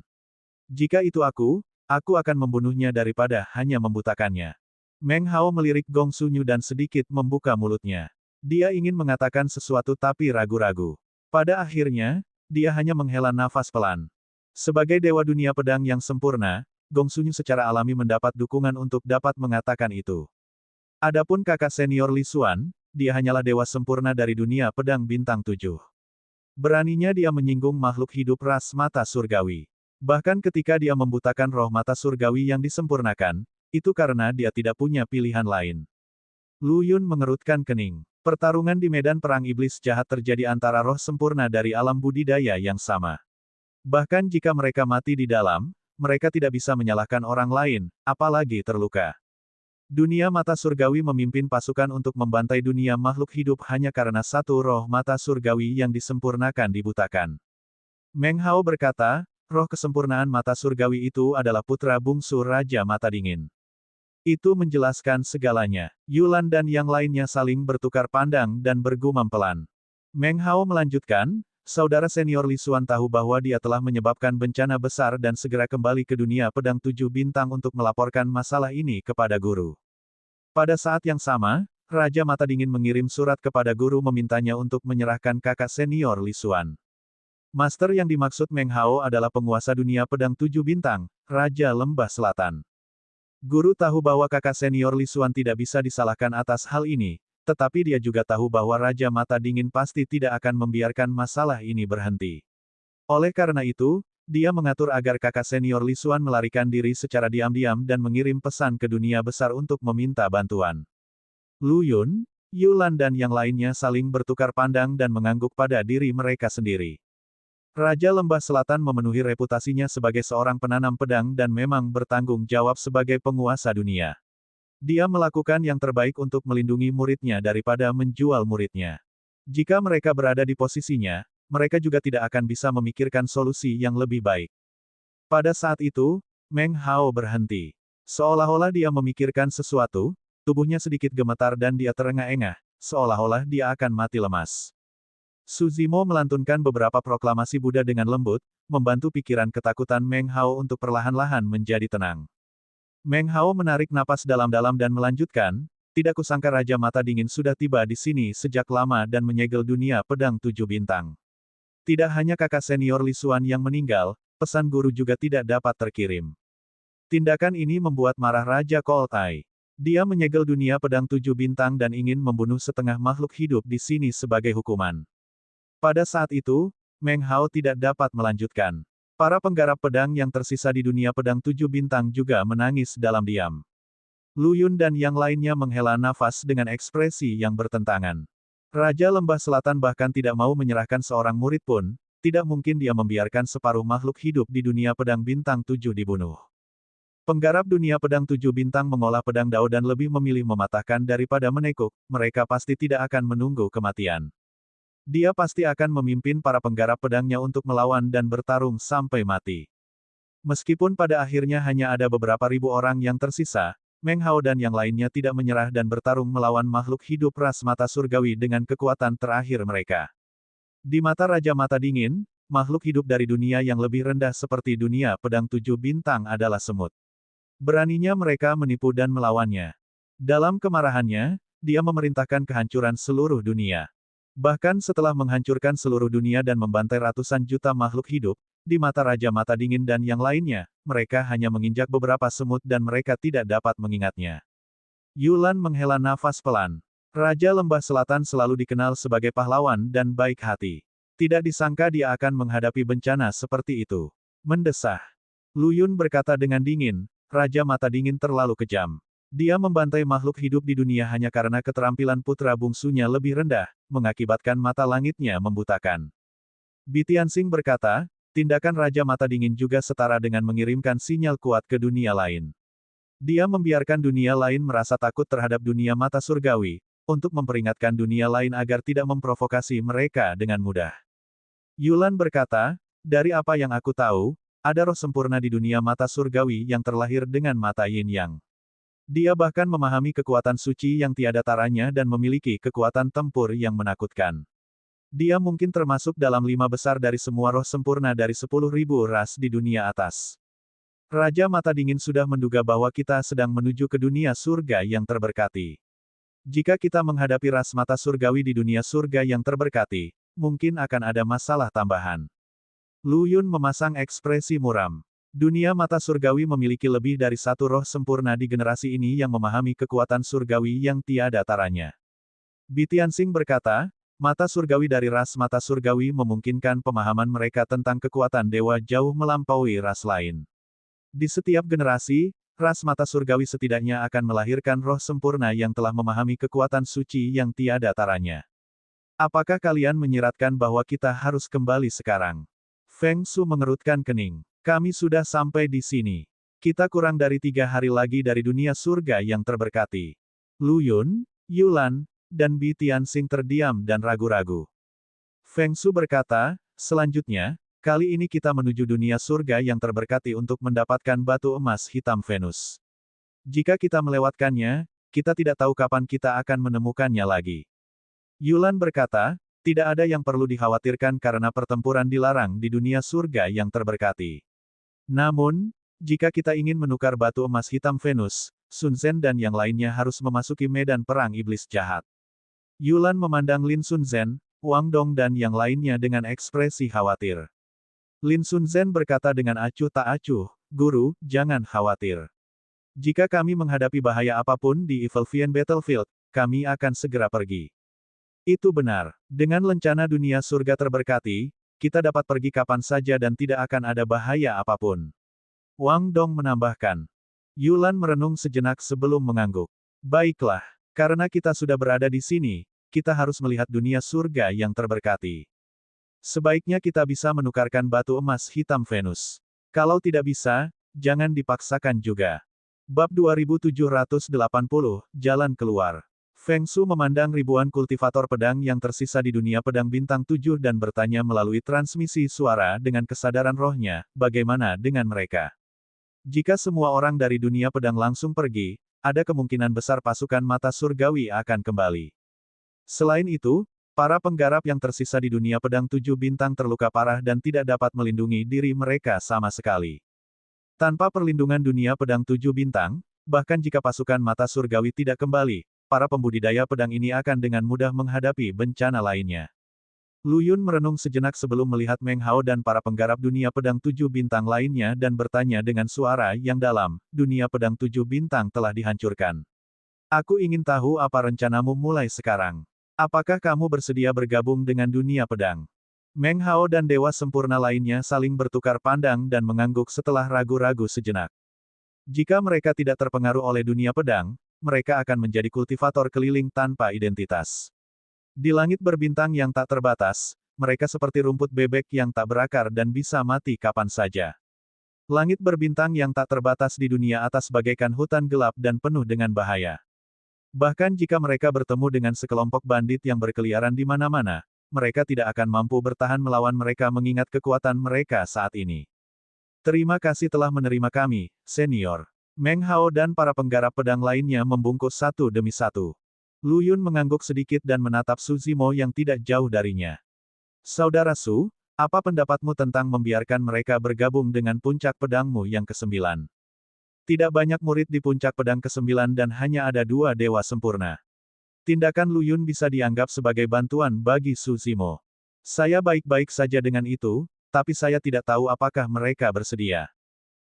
"Jika itu aku akan membunuhnya daripada hanya membutakannya." Meng Hao melirik Gong Sunyu dan sedikit membuka mulutnya. Dia ingin mengatakan sesuatu tapi ragu-ragu. Pada akhirnya, dia hanya menghela nafas pelan. Sebagai dewa dunia pedang yang sempurna, Gongsunyu secara alami mendapat dukungan untuk dapat mengatakan itu. Adapun kakak senior Li Xuan, dia hanyalah dewa sempurna dari dunia pedang bintang 7. Beraninya dia menyinggung makhluk hidup ras mata surgawi. Bahkan ketika dia membutakan roh mata surgawi yang disempurnakan, itu karena dia tidak punya pilihan lain. Lu Yun mengerutkan kening. Pertarungan di medan perang iblis jahat terjadi antara roh sempurna dari alam budidaya yang sama. Bahkan jika mereka mati di dalam, mereka tidak bisa menyalahkan orang lain, apalagi terluka. Dunia mata surgawi memimpin pasukan untuk membantai dunia makhluk hidup hanya karena satu roh mata surgawi yang disempurnakan dibutakan. Meng Hao berkata, roh kesempurnaan mata surgawi itu adalah putra bungsu Raja Mata Dingin. Itu menjelaskan segalanya. Yulan dan yang lainnya saling bertukar pandang dan bergumam pelan. Meng Hao melanjutkan, saudara senior Li Xuan tahu bahwa dia telah menyebabkan bencana besar dan segera kembali ke dunia pedang 7 bintang untuk melaporkan masalah ini kepada guru. Pada saat yang sama, Raja Mata Dingin mengirim surat kepada guru memintanya untuk menyerahkan kakak senior Li Xuan. Master yang dimaksud Meng Hao adalah penguasa dunia pedang 7 bintang, Raja Lembah Selatan. Guru tahu bahwa kakak senior Li Xuan tidak bisa disalahkan atas hal ini, tetapi dia juga tahu bahwa Raja Mata Dingin pasti tidak akan membiarkan masalah ini berhenti. Oleh karena itu, dia mengatur agar kakak senior Li Xuan melarikan diri secara diam-diam dan mengirim pesan ke dunia besar untuk meminta bantuan. Lu Yun, Yulan dan yang lainnya saling bertukar pandang dan mengangguk pada diri mereka sendiri. Raja Lembah Selatan memenuhi reputasinya sebagai seorang penanam pedang dan memang bertanggung jawab sebagai penguasa dunia. Dia melakukan yang terbaik untuk melindungi muridnya daripada menjual muridnya. Jika mereka berada di posisinya, mereka juga tidak akan bisa memikirkan solusi yang lebih baik. Pada saat itu, Meng Hao berhenti. Seolah-olah dia memikirkan sesuatu, tubuhnya sedikit gemetar dan dia terengah-engah, seolah-olah dia akan mati lemas. Suzimo melantunkan beberapa proklamasi Buddha dengan lembut, membantu pikiran ketakutan Meng Hao untuk perlahan-lahan menjadi tenang. Meng Hao menarik napas dalam-dalam dan melanjutkan, tidak kusangka Raja Mata Dingin sudah tiba di sini sejak lama dan menyegel dunia pedang 7 bintang. Tidak hanya kakak senior Li Xuan yang meninggal, pesan guru juga tidak dapat terkirim. Tindakan ini membuat marah Raja Koltai. Dia menyegel dunia pedang 7 bintang dan ingin membunuh setengah makhluk hidup di sini sebagai hukuman. Pada saat itu, Meng Hao tidak dapat melanjutkan. Para penggarap pedang yang tersisa di dunia pedang 7 bintang juga menangis dalam diam. Lu Yun dan yang lainnya menghela nafas dengan ekspresi yang bertentangan. Raja Lembah Selatan bahkan tidak mau menyerahkan seorang murid pun, tidak mungkin dia membiarkan separuh makhluk hidup di dunia pedang bintang 7 dibunuh. Penggarap dunia pedang 7 bintang mengolah pedang Dao dan lebih memilih mematahkan daripada menekuk, mereka pasti tidak akan menunggu kematian. Dia pasti akan memimpin para penggarap pedangnya untuk melawan dan bertarung sampai mati. Meskipun pada akhirnya hanya ada beberapa ribu orang yang tersisa, Meng Hao dan yang lainnya tidak menyerah dan bertarung melawan makhluk hidup ras mata surgawi dengan kekuatan terakhir mereka. Di mata Raja Mata Dingin, makhluk hidup dari dunia yang lebih rendah seperti dunia pedang 7 bintang adalah semut. Beraninya mereka menipu dan melawannya. Dalam kemarahannya, dia memerintahkan kehancuran seluruh dunia. Bahkan setelah menghancurkan seluruh dunia dan membantai ratusan juta makhluk hidup, di mata Raja Mata Dingin dan yang lainnya, mereka hanya menginjak beberapa semut dan mereka tidak dapat mengingatnya. Yulan menghela nafas pelan. Raja Lembah Selatan selalu dikenal sebagai pahlawan dan baik hati. Tidak disangka dia akan menghadapi bencana seperti itu. Mendesah. Lu Yun berkata dengan dingin, Raja Mata Dingin terlalu kejam. Dia membantai makhluk hidup di dunia hanya karena keterampilan putra bungsunya lebih rendah, mengakibatkan mata langitnya membutakan. Bitiansing berkata, tindakan Raja Mata Dingin juga setara dengan mengirimkan sinyal kuat ke dunia lain. Dia membiarkan dunia lain merasa takut terhadap dunia mata surgawi, untuk memperingatkan dunia lain agar tidak memprovokasi mereka dengan mudah. Yulan berkata, dari apa yang aku tahu, ada roh sempurna di dunia mata surgawi yang terlahir dengan mata yin yang. Dia bahkan memahami kekuatan suci yang tiada taranya dan memiliki kekuatan tempur yang menakutkan. Dia mungkin termasuk dalam 5 besar dari semua roh sempurna dari 10.000 ras di dunia atas. Raja Mata Dingin sudah menduga bahwa kita sedang menuju ke dunia surga yang terberkati. Jika kita menghadapi ras mata surgawi di dunia surga yang terberkati, mungkin akan ada masalah tambahan. Lu Yun memasang ekspresi muram. Dunia mata surgawi memiliki lebih dari satu roh sempurna di generasi ini yang memahami kekuatan surgawi yang tiada taranya. Bitiansing berkata, mata surgawi dari ras mata surgawi memungkinkan pemahaman mereka tentang kekuatan dewa jauh melampaui ras lain. Di setiap generasi, ras mata surgawi setidaknya akan melahirkan roh sempurna yang telah memahami kekuatan suci yang tiada taranya. Apakah kalian menyiratkan bahwa kita harus kembali sekarang? Feng Su mengerutkan kening. Kami sudah sampai di sini. Kita kurang dari 3 hari lagi dari dunia surga yang terberkati. Lu Yun, Yulan, dan Bi Tianxing terdiam dan ragu-ragu. Feng Su berkata, selanjutnya, kali ini kita menuju dunia surga yang terberkati untuk mendapatkan batu emas hitam Venus. Jika kita melewatkannya, kita tidak tahu kapan kita akan menemukannya lagi. Yulan berkata, tidak ada yang perlu dikhawatirkan karena pertempuran dilarang di dunia surga yang terberkati. Namun, jika kita ingin menukar batu emas hitam Venus, Sun Zhen dan yang lainnya harus memasuki medan perang iblis jahat. Yulan memandang Lin Sun Zhen, Wang Dong dan yang lainnya dengan ekspresi khawatir. Lin Sun Zhen berkata dengan acuh tak acuh, Guru, jangan khawatir. Jika kami menghadapi bahaya apapun di Evelvian Battlefield, kami akan segera pergi. Itu benar. Dengan lencana dunia surga terberkati, kita dapat pergi kapan saja dan tidak akan ada bahaya apapun. Wang Dong menambahkan. Yulan merenung sejenak sebelum mengangguk. Baiklah, karena kita sudah berada di sini, kita harus melihat dunia surga yang terberkati. Sebaiknya kita bisa menukarkan batu emas hitam Venus. Kalau tidak bisa, jangan dipaksakan juga. Bab 2780, Jalan Keluar. Feng Su memandang ribuan kultivator pedang yang tersisa di dunia pedang bintang 7 dan bertanya melalui transmisi suara dengan kesadaran rohnya, bagaimana dengan mereka? Jika semua orang dari dunia pedang langsung pergi, ada kemungkinan besar pasukan mata surgawi akan kembali. Selain itu, para penggarap yang tersisa di dunia pedang 7 bintang terluka parah dan tidak dapat melindungi diri mereka sama sekali. Tanpa perlindungan dunia pedang 7 bintang, bahkan jika pasukan mata surgawi tidak kembali, para pembudidaya pedang ini akan dengan mudah menghadapi bencana lainnya. Lu Yun merenung sejenak sebelum melihat Meng Hao dan para penggarap dunia pedang 7 bintang lainnya dan bertanya dengan suara yang dalam, dunia pedang 7 bintang telah dihancurkan. Aku ingin tahu apa rencanamu mulai sekarang. Apakah kamu bersedia bergabung dengan dunia pedang? Meng Hao dan dewa sempurna lainnya saling bertukar pandang dan mengangguk setelah ragu-ragu sejenak. Jika mereka tidak terpengaruh oleh dunia pedang, mereka akan menjadi kultivator keliling tanpa identitas. Di langit berbintang yang tak terbatas, mereka seperti rumput bebek yang tak berakar dan bisa mati kapan saja. Langit berbintang yang tak terbatas di dunia atas bagaikan hutan gelap dan penuh dengan bahaya. Bahkan jika mereka bertemu dengan sekelompok bandit yang berkeliaran di mana-mana, mereka tidak akan mampu bertahan melawan mereka mengingat kekuatan mereka saat ini. Terima kasih telah menerima kami, senior. Meng Hao dan para penggarap pedang lainnya membungkuk satu demi satu. Lu Yun mengangguk sedikit dan menatap Su Zimo yang tidak jauh darinya. Saudara Su, apa pendapatmu tentang membiarkan mereka bergabung dengan puncak pedangmu yang ke-9? Tidak banyak murid di puncak pedang ke-9 dan hanya ada 2 dewa sempurna. Tindakan Lu Yun bisa dianggap sebagai bantuan bagi Su Zimo. Saya baik-baik saja dengan itu, tapi saya tidak tahu apakah mereka bersedia.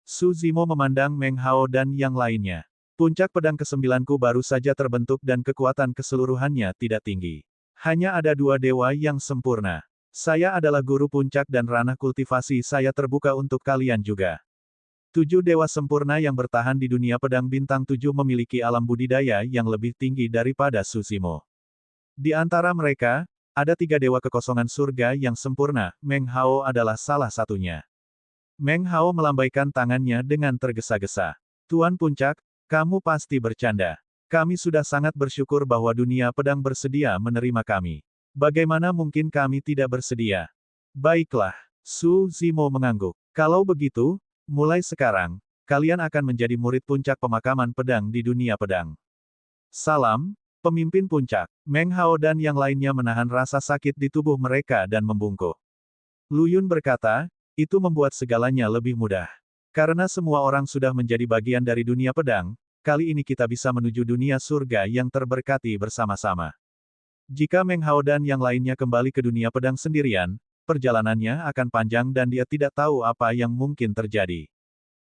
Su Zimo memandang Meng Hao dan yang lainnya. Puncak pedang ke-9ku baru saja terbentuk dan kekuatan keseluruhannya tidak tinggi. Hanya ada 2 dewa yang sempurna. Saya adalah guru puncak dan ranah kultivasi saya terbuka untuk kalian juga. 7 dewa sempurna yang bertahan di dunia pedang bintang 7 memiliki alam budidaya yang lebih tinggi daripada Su Zimo. Di antara mereka, ada 3 dewa kekosongan surga yang sempurna, Meng Hao adalah salah satunya. Meng Hao melambaikan tangannya dengan tergesa-gesa. Tuan Puncak, kamu pasti bercanda. Kami sudah sangat bersyukur bahwa dunia pedang bersedia menerima kami. Bagaimana mungkin kami tidak bersedia? Baiklah, Su Zimo mengangguk. Kalau begitu, mulai sekarang, kalian akan menjadi murid puncak pemakaman pedang di dunia pedang. Salam, pemimpin puncak. Meng Hao dan yang lainnya menahan rasa sakit di tubuh mereka dan membungkuk. Lu Yun berkata, itu membuat segalanya lebih mudah. Karena semua orang sudah menjadi bagian dari dunia pedang, kali ini kita bisa menuju dunia surga yang terberkati bersama-sama. Jika Meng Hao dan yang lainnya kembali ke dunia pedang sendirian, perjalanannya akan panjang dan dia tidak tahu apa yang mungkin terjadi.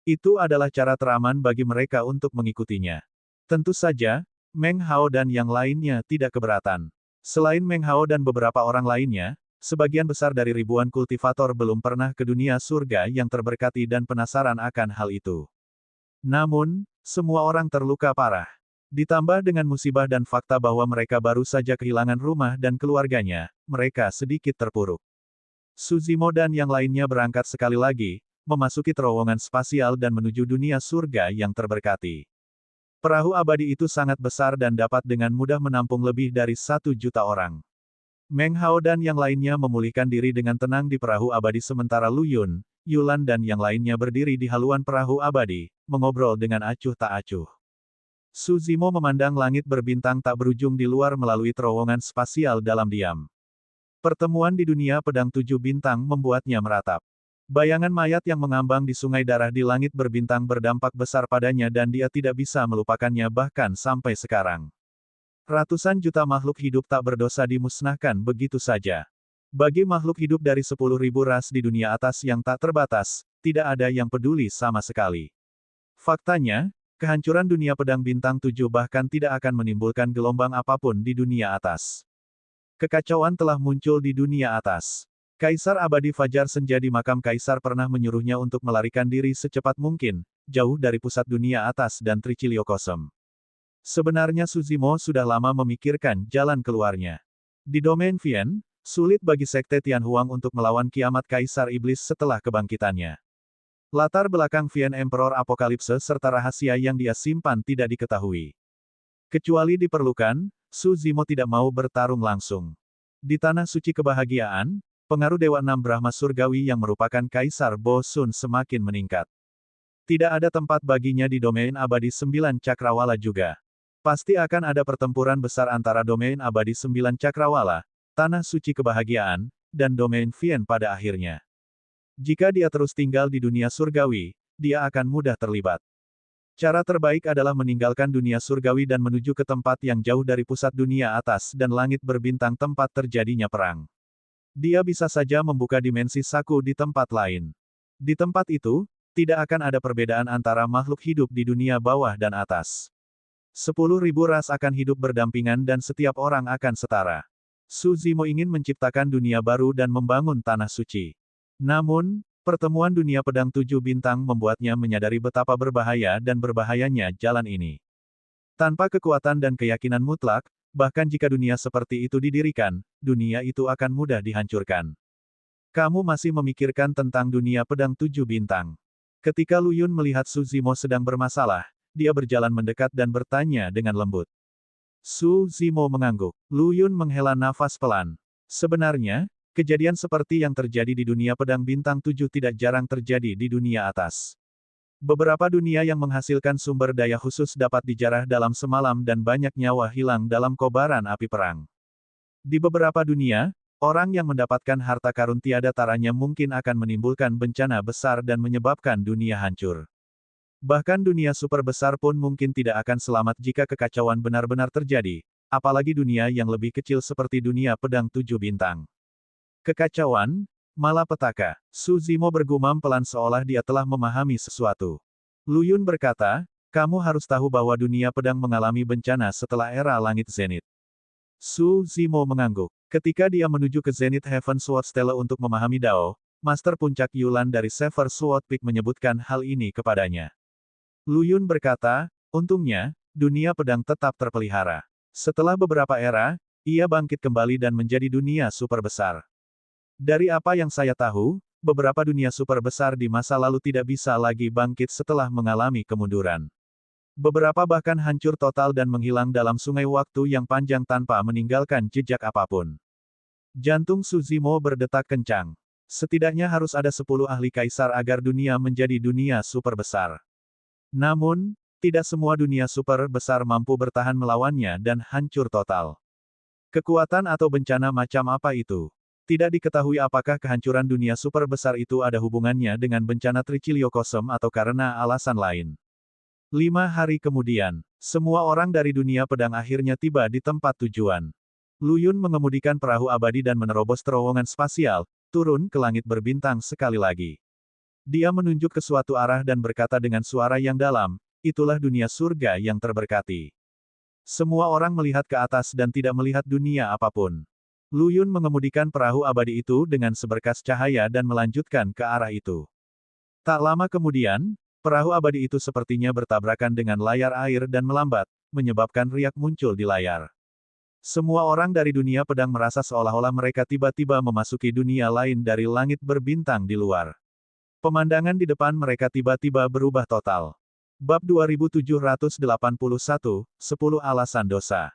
Itu adalah cara teraman bagi mereka untuk mengikutinya. Tentu saja, Meng Hao dan yang lainnya tidak keberatan. Selain Meng Hao dan beberapa orang lainnya, sebagian besar dari ribuan kultivator belum pernah ke dunia surga yang terberkati dan penasaran akan hal itu. Namun, semua orang terluka parah. Ditambah dengan musibah dan fakta bahwa mereka baru saja kehilangan rumah dan keluarganya, mereka sedikit terpuruk. Suzimo dan yang lainnya berangkat sekali lagi, memasuki terowongan spasial dan menuju dunia surga yang terberkati. Perahu abadi itu sangat besar dan dapat dengan mudah menampung lebih dari 1 juta orang. Meng Hao dan yang lainnya memulihkan diri dengan tenang di perahu abadi sementara Lu Yun, Yulan dan yang lainnya berdiri di haluan perahu abadi, mengobrol dengan acuh tak acuh. Suzimo memandang langit berbintang tak berujung di luar melalui terowongan spasial dalam diam. Pertemuan di dunia pedang 7 bintang membuatnya meratap. Bayangan mayat yang mengambang di sungai darah di langit berbintang berdampak besar padanya dan dia tidak bisa melupakannya bahkan sampai sekarang. Ratusan juta makhluk hidup tak berdosa dimusnahkan begitu saja. Bagi makhluk hidup dari 10.000 ras di dunia atas yang tak terbatas, tidak ada yang peduli sama sekali. Faktanya, kehancuran dunia pedang bintang 7 bahkan tidak akan menimbulkan gelombang apapun di dunia atas. Kekacauan telah muncul di dunia atas. Kaisar abadi Fajar Senja di makam Kaisar pernah menyuruhnya untuk melarikan diri secepat mungkin, jauh dari pusat dunia atas dan Triciliocosm. Sebenarnya Suzimo sudah lama memikirkan jalan keluarnya. Di domain Vian, sulit bagi Sekte Tianhuang untuk melawan kiamat Kaisar Iblis setelah kebangkitannya. Latar belakang Vian Emperor Apokalipse serta rahasia yang dia simpan tidak diketahui. Kecuali diperlukan, Suzimo tidak mau bertarung langsung. Di Tanah Suci Kebahagiaan, pengaruh Dewa 6 Brahma Surgawi yang merupakan Kaisar Bo Sun semakin meningkat. Tidak ada tempat baginya di domain abadi 9 Cakrawala juga. Pasti akan ada pertempuran besar antara domain abadi 9 Cakrawala, Tanah Suci Kebahagiaan, dan domain Vian pada akhirnya. Jika dia terus tinggal di dunia surgawi, dia akan mudah terlibat. Cara terbaik adalah meninggalkan dunia surgawi dan menuju ke tempat yang jauh dari pusat dunia atas dan langit berbintang tempat terjadinya perang. Dia bisa saja membuka dimensi Saku di tempat lain. Di tempat itu, tidak akan ada perbedaan antara makhluk hidup di dunia bawah dan atas. 10.000 ras akan hidup berdampingan dan setiap orang akan setara. Suzimo ingin menciptakan dunia baru dan membangun tanah suci. Namun, pertemuan dunia pedang 7 bintang membuatnya menyadari betapa berbahaya dan berbahayanya jalan ini. Tanpa kekuatan dan keyakinan mutlak, bahkan jika dunia seperti itu didirikan, dunia itu akan mudah dihancurkan. Kamu masih memikirkan tentang dunia pedang 7 bintang. Ketika Lu Yun melihat Suzimo sedang bermasalah, dia berjalan mendekat dan bertanya dengan lembut. Suzimo mengangguk. Lu Yun menghela nafas pelan. Sebenarnya, kejadian seperti yang terjadi di dunia pedang bintang 7 tidak jarang terjadi di dunia atas. Beberapa dunia yang menghasilkan sumber daya khusus dapat dijarah dalam semalam dan banyak nyawa hilang dalam kobaran api perang. Di beberapa dunia, orang yang mendapatkan harta karun tiada taranya mungkin akan menimbulkan bencana besar dan menyebabkan dunia hancur. Bahkan dunia super besar pun mungkin tidak akan selamat jika kekacauan benar-benar terjadi, apalagi dunia yang lebih kecil seperti dunia pedang 7 bintang. Kekacauan, malapetaka. Suzimo bergumam pelan seolah dia telah memahami sesuatu. Lu Yun berkata, kamu harus tahu bahwa dunia pedang mengalami bencana setelah era langit zenith. Suzimo mengangguk. Ketika dia menuju ke Zenith Heaven Sword Stele untuk memahami Dao, Master Puncak Yulan dari Sever Sword Peak menyebutkan hal ini kepadanya. Lu Yun berkata, untungnya, dunia pedang tetap terpelihara. Setelah beberapa era, ia bangkit kembali dan menjadi dunia super besar. Dari apa yang saya tahu, beberapa dunia super besar di masa lalu tidak bisa lagi bangkit setelah mengalami kemunduran. Beberapa bahkan hancur total dan menghilang dalam sungai waktu yang panjang tanpa meninggalkan jejak apapun. Jantung Suzimo berdetak kencang. Setidaknya harus ada 10 ahli kaisar agar dunia menjadi dunia super besar. Namun, tidak semua dunia super besar mampu bertahan melawannya dan hancur total. Kekuatan atau bencana macam apa itu? Tidak diketahui apakah kehancuran dunia super besar itu ada hubungannya dengan bencana Triciliocosm atau karena alasan lain. 5 hari kemudian, semua orang dari dunia pedang akhirnya tiba di tempat tujuan. Lu Yun mengemudikan perahu abadi dan menerobos terowongan spasial, turun ke langit berbintang sekali lagi. Dia menunjuk ke suatu arah dan berkata dengan suara yang dalam, itulah dunia surga yang terberkati. Semua orang melihat ke atas dan tidak melihat dunia apapun. Lu Yun mengemudikan perahu abadi itu dengan seberkas cahaya dan melanjutkan ke arah itu. Tak lama kemudian, perahu abadi itu sepertinya bertabrakan dengan layar air dan melambat, menyebabkan riak muncul di layar. Semua orang dari dunia pedang merasa seolah-olah mereka tiba-tiba memasuki dunia lain dari langit berbintang di luar. Pemandangan di depan mereka tiba-tiba berubah total. Bab 2781, 10 alasan dosa.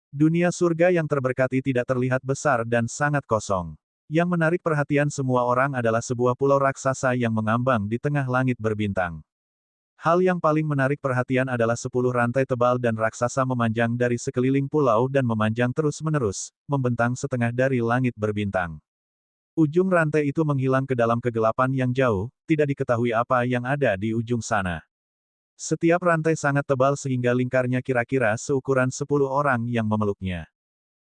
Dunia surga yang terberkati tidak terlihat besar dan sangat kosong. Yang menarik perhatian semua orang adalah sebuah pulau raksasa yang mengambang di tengah langit berbintang. Hal yang paling menarik perhatian adalah 10 rantai tebal dan raksasa memanjang dari sekeliling pulau dan memanjang terus-menerus, membentang setengah dari langit berbintang. Ujung rantai itu menghilang ke dalam kegelapan yang jauh, tidak diketahui apa yang ada di ujung sana. Setiap rantai sangat tebal sehingga lingkarnya kira-kira seukuran 10 orang yang memeluknya.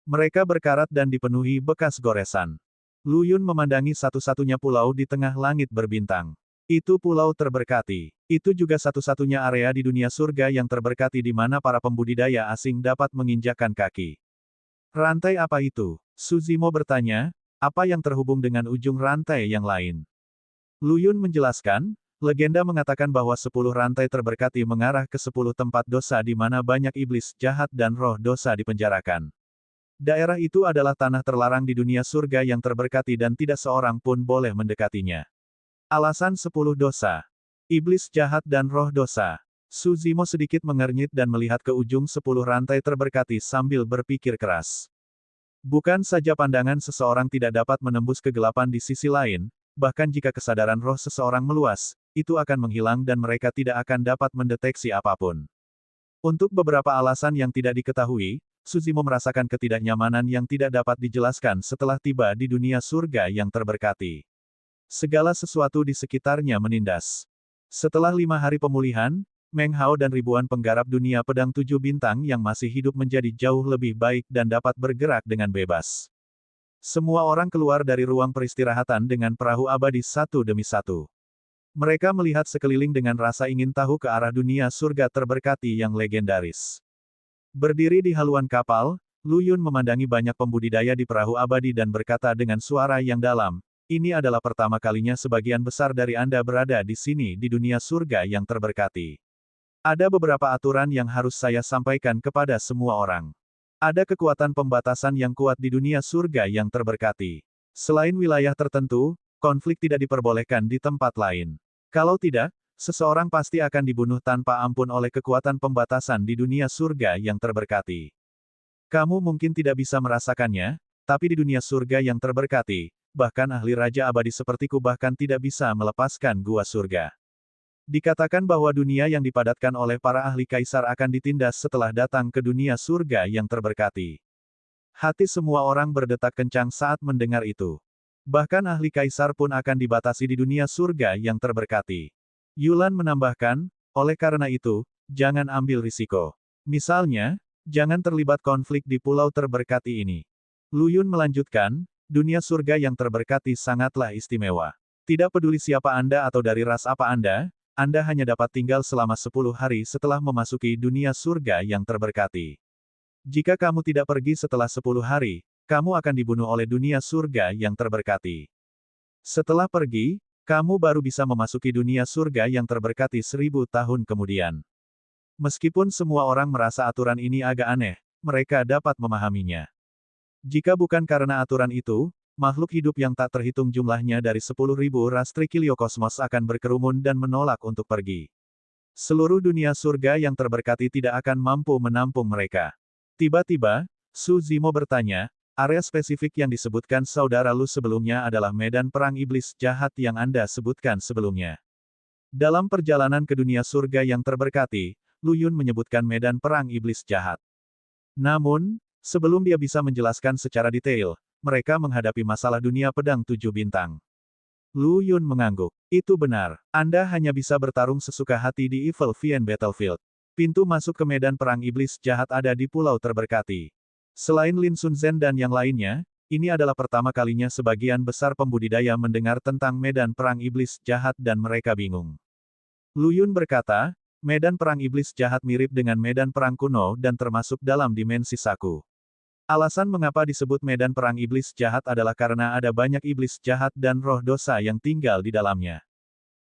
Mereka berkarat dan dipenuhi bekas goresan. Lu Yun memandangi satu-satunya pulau di tengah langit berbintang. Itu pulau terberkati. Itu juga satu-satunya area di dunia surga yang terberkati di mana para pembudidaya asing dapat menginjakkan kaki. Rantai apa itu? Suzimo bertanya, apa yang terhubung dengan ujung rantai yang lain? Lu Yun menjelaskan, legenda mengatakan bahwa 10 rantai terberkati mengarah ke 10 tempat dosa di mana banyak iblis jahat dan roh dosa dipenjarakan. Daerah itu adalah tanah terlarang di dunia surga yang terberkati dan tidak seorang pun boleh mendekatinya. Alasan 10 dosa. Iblis jahat dan roh dosa. Suzimo sedikit mengernyit dan melihat ke ujung 10 rantai terberkati sambil berpikir keras. Bukan saja pandangan seseorang tidak dapat menembus kegelapan di sisi lain, bahkan jika kesadaran roh seseorang meluas, itu akan menghilang dan mereka tidak akan dapat mendeteksi apapun. Untuk beberapa alasan yang tidak diketahui, Suzimo merasakan ketidaknyamanan yang tidak dapat dijelaskan setelah tiba di dunia surga yang terberkati. Segala sesuatu di sekitarnya menindas. Setelah 5 hari pemulihan, Meng Hao dan ribuan penggarap dunia pedang 7 bintang yang masih hidup menjadi jauh lebih baik dan dapat bergerak dengan bebas. Semua orang keluar dari ruang peristirahatan dengan perahu abadi satu demi satu. Mereka melihat sekeliling dengan rasa ingin tahu ke arah dunia surga terberkati yang legendaris. Berdiri di haluan kapal, Lu Yun memandangi banyak pembudidaya di perahu abadi dan berkata dengan suara yang dalam, ini adalah pertama kalinya sebagian besar dari Anda berada di sini di dunia surga yang terberkati. Ada beberapa aturan yang harus saya sampaikan kepada semua orang. Ada kekuatan pembatasan yang kuat di dunia surga yang terberkati. Selain wilayah tertentu, konflik tidak diperbolehkan di tempat lain. Kalau tidak, seseorang pasti akan dibunuh tanpa ampun oleh kekuatan pembatasan di dunia surga yang terberkati. Kamu mungkin tidak bisa merasakannya, tapi di dunia surga yang terberkati, bahkan ahli raja abadi sepertiku bahkan tidak bisa melepaskan gua surga. Dikatakan bahwa dunia yang dipadatkan oleh para ahli kaisar akan ditindas setelah datang ke dunia surga yang terberkati. Hati semua orang berdetak kencang saat mendengar itu. Bahkan ahli kaisar pun akan dibatasi di dunia surga yang terberkati. Yulan menambahkan, oleh karena itu, jangan ambil risiko. Misalnya, jangan terlibat konflik di pulau terberkati ini. Lu Yun melanjutkan, dunia surga yang terberkati sangatlah istimewa. Tidak peduli siapa Anda atau dari ras apa Anda hanya dapat tinggal selama 10 hari setelah memasuki dunia surga yang terberkati. Jika kamu tidak pergi setelah 10 hari, kamu akan dibunuh oleh dunia surga yang terberkati. Setelah pergi, kamu baru bisa memasuki dunia surga yang terberkati 1000 tahun kemudian. Meskipun semua orang merasa aturan ini agak aneh, mereka dapat memahaminya. Jika bukan karena aturan itu, makhluk hidup yang tak terhitung jumlahnya dari 10.000 ras Trikiliokosmos akan berkerumun dan menolak untuk pergi. Seluruh dunia surga yang terberkati tidak akan mampu menampung mereka. Tiba-tiba, Suzimo bertanya, area spesifik yang disebutkan saudara Lu sebelumnya adalah medan perang iblis jahat yang Anda sebutkan sebelumnya. Dalam perjalanan ke dunia surga yang terberkati, Lu Yun menyebutkan medan perang iblis jahat. Namun, sebelum dia bisa menjelaskan secara detail, mereka menghadapi masalah dunia pedang 7 bintang. Lu Yun mengangguk. Itu benar. Anda hanya bisa bertarung sesuka hati di Evil Vien Battlefield. Pintu masuk ke medan perang iblis jahat ada di pulau terberkati. Selain Lin Sun Zhen dan yang lainnya, ini adalah pertama kalinya sebagian besar pembudidaya mendengar tentang medan perang iblis jahat dan mereka bingung. Lu Yun berkata, medan perang iblis jahat mirip dengan medan perang kuno dan termasuk dalam dimensi Saku. Alasan mengapa disebut medan perang iblis jahat adalah karena ada banyak iblis jahat dan roh dosa yang tinggal di dalamnya.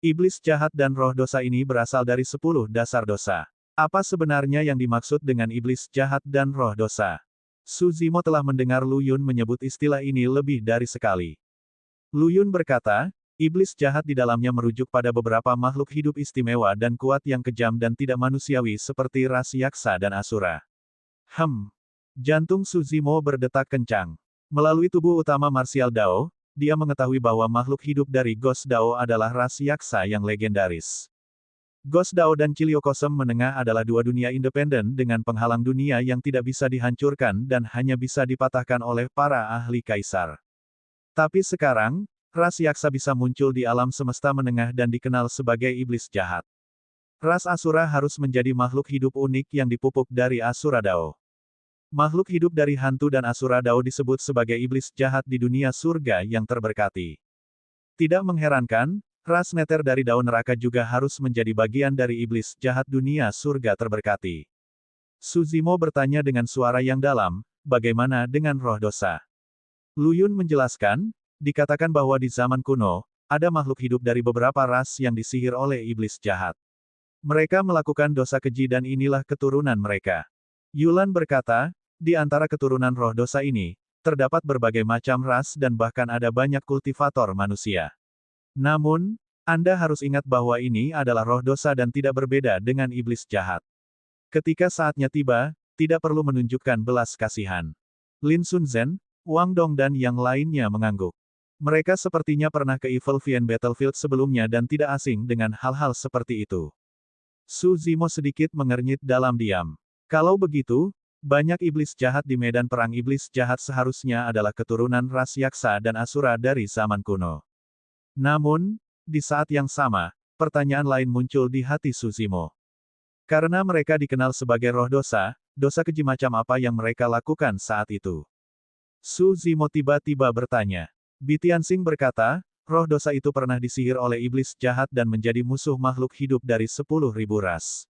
Iblis jahat dan roh dosa ini berasal dari 10 dasar dosa. Apa sebenarnya yang dimaksud dengan iblis jahat dan roh dosa? Su Zimo telah mendengar Lu Yun menyebut istilah ini lebih dari sekali. Lu Yun berkata, iblis jahat di dalamnya merujuk pada beberapa makhluk hidup istimewa dan kuat yang kejam dan tidak manusiawi seperti ras yaksa dan asura. Jantung Su Zimo berdetak kencang. Melalui tubuh utama martial Dao, dia mengetahui bahwa makhluk hidup dari Ghost Dao adalah ras yaksa yang legendaris. Ghost Dao dan Chiliocosm menengah adalah dua dunia independen dengan penghalang dunia yang tidak bisa dihancurkan dan hanya bisa dipatahkan oleh para ahli kaisar. Tapi sekarang, ras yaksa bisa muncul di alam semesta menengah dan dikenal sebagai iblis jahat. Ras Asura harus menjadi makhluk hidup unik yang dipupuk dari Asura Dao. Makhluk hidup dari hantu dan Asura Dao disebut sebagai iblis jahat di dunia surga yang terberkati. Tidak mengherankan, ras neter dari daun neraka juga harus menjadi bagian dari iblis jahat dunia surga terberkati. Su Zimo bertanya dengan suara yang dalam, bagaimana dengan roh dosa? Lu Yun menjelaskan, dikatakan bahwa di zaman kuno, ada makhluk hidup dari beberapa ras yang disihir oleh iblis jahat. Mereka melakukan dosa keji dan inilah keturunan mereka. Yulan berkata, di antara keturunan roh dosa ini, terdapat berbagai macam ras dan bahkan ada banyak kultivator manusia. Namun, Anda harus ingat bahwa ini adalah roh dosa dan tidak berbeda dengan iblis jahat. Ketika saatnya tiba, tidak perlu menunjukkan belas kasihan. Lin Sun Zhen, Wang Dong dan yang lainnya mengangguk. Mereka sepertinya pernah ke Evil Vian Battlefield sebelumnya dan tidak asing dengan hal-hal seperti itu. Su Zimo sedikit mengernyit dalam diam. Kalau begitu, banyak iblis jahat di medan perang iblis jahat seharusnya adalah keturunan ras yaksa dan asura dari zaman kuno. Namun, di saat yang sama, pertanyaan lain muncul di hati Su Zimo. Karena mereka dikenal sebagai roh dosa, dosa keji macam apa yang mereka lakukan saat itu? Su Zimo tiba-tiba bertanya. Bitiansing berkata, roh dosa itu pernah disihir oleh iblis jahat dan menjadi musuh makhluk hidup dari 10.000 ras.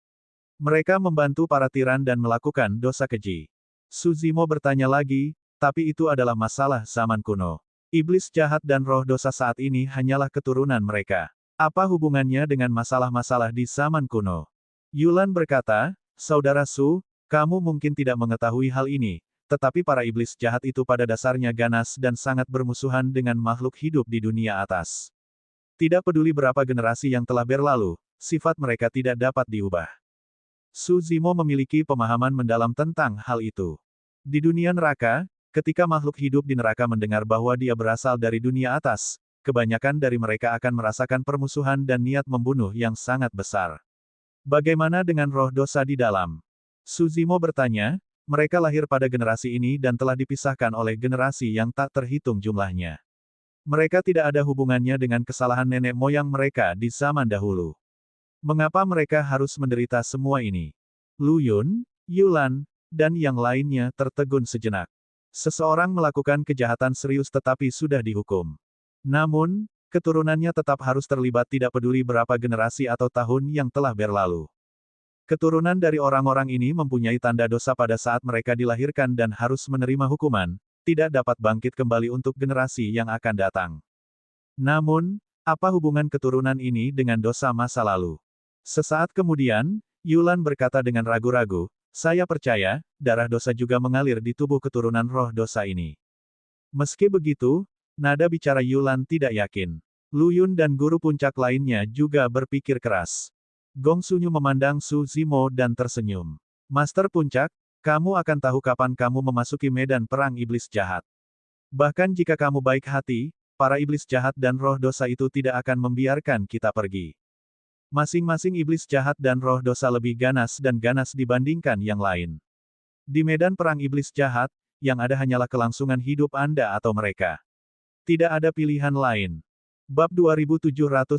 Mereka membantu para tiran dan melakukan dosa keji. Su Zimo bertanya lagi, tapi itu adalah masalah zaman kuno. Iblis jahat dan roh dosa saat ini hanyalah keturunan mereka. Apa hubungannya dengan masalah-masalah di zaman kuno? Yulan berkata, Saudara Su, kamu mungkin tidak mengetahui hal ini, tetapi para iblis jahat itu pada dasarnya ganas dan sangat bermusuhan dengan makhluk hidup di dunia atas. Tidak peduli berapa generasi yang telah berlalu, sifat mereka tidak dapat diubah. Su Zimo memiliki pemahaman mendalam tentang hal itu. Di dunia neraka, ketika makhluk hidup di neraka mendengar bahwa dia berasal dari dunia atas, kebanyakan dari mereka akan merasakan permusuhan dan niat membunuh yang sangat besar. Bagaimana dengan roh dosa di dalam? Su Zimo bertanya, mereka lahir pada generasi ini dan telah dipisahkan oleh generasi yang tak terhitung jumlahnya. Mereka tidak ada hubungannya dengan kesalahan nenek moyang mereka di zaman dahulu. Mengapa mereka harus menderita semua ini? Lu Yun, Yulan, dan yang lainnya tertegun sejenak. Seseorang melakukan kejahatan serius tetapi sudah dihukum. Namun, keturunannya tetap harus terlibat tidak peduli berapa generasi atau tahun yang telah berlalu. Keturunan dari orang-orang ini mempunyai tanda dosa pada saat mereka dilahirkan dan harus menerima hukuman, tidak dapat bangkit kembali untuk generasi yang akan datang. Namun, apa hubungan keturunan ini dengan dosa masa lalu? Sesaat kemudian, Yulan berkata dengan ragu-ragu, saya percaya, darah dosa juga mengalir di tubuh keturunan roh dosa ini. Meski begitu, nada bicara Yulan tidak yakin. Lu Yun dan guru puncak lainnya juga berpikir keras. Gong Sunyu memandang Su Zimo dan tersenyum. Master Puncak, kamu akan tahu kapan kamu memasuki medan perang iblis jahat. Bahkan jika kamu baik hati, para iblis jahat dan roh dosa itu tidak akan membiarkan kita pergi. Masing-masing iblis jahat dan roh dosa lebih ganas dan ganas dibandingkan yang lain. Di medan perang iblis jahat, yang ada hanyalah kelangsungan hidup Anda atau mereka. Tidak ada pilihan lain. Bab 2782,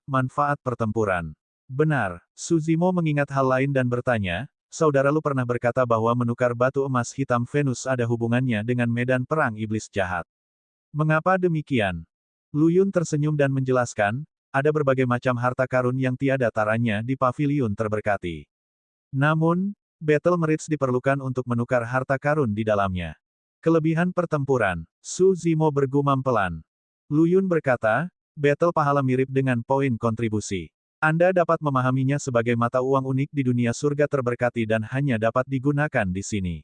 Manfaat Pertempuran. Benar, Su Zimo mengingat hal lain dan bertanya, saudara Lu pernah berkata bahwa menukar batu emas hitam Venus ada hubungannya dengan medan perang iblis jahat. Mengapa demikian? Lu Yun tersenyum dan menjelaskan, ada berbagai macam harta karun yang tiada taranya di paviliun terberkati. Namun, Battle Merits diperlukan untuk menukar harta karun di dalamnya. Kelebihan pertempuran. Su Zimo bergumam pelan. Lu Yun berkata, battle pahala mirip dengan poin kontribusi. Anda dapat memahaminya sebagai mata uang unik di dunia surga terberkati dan hanya dapat digunakan di sini.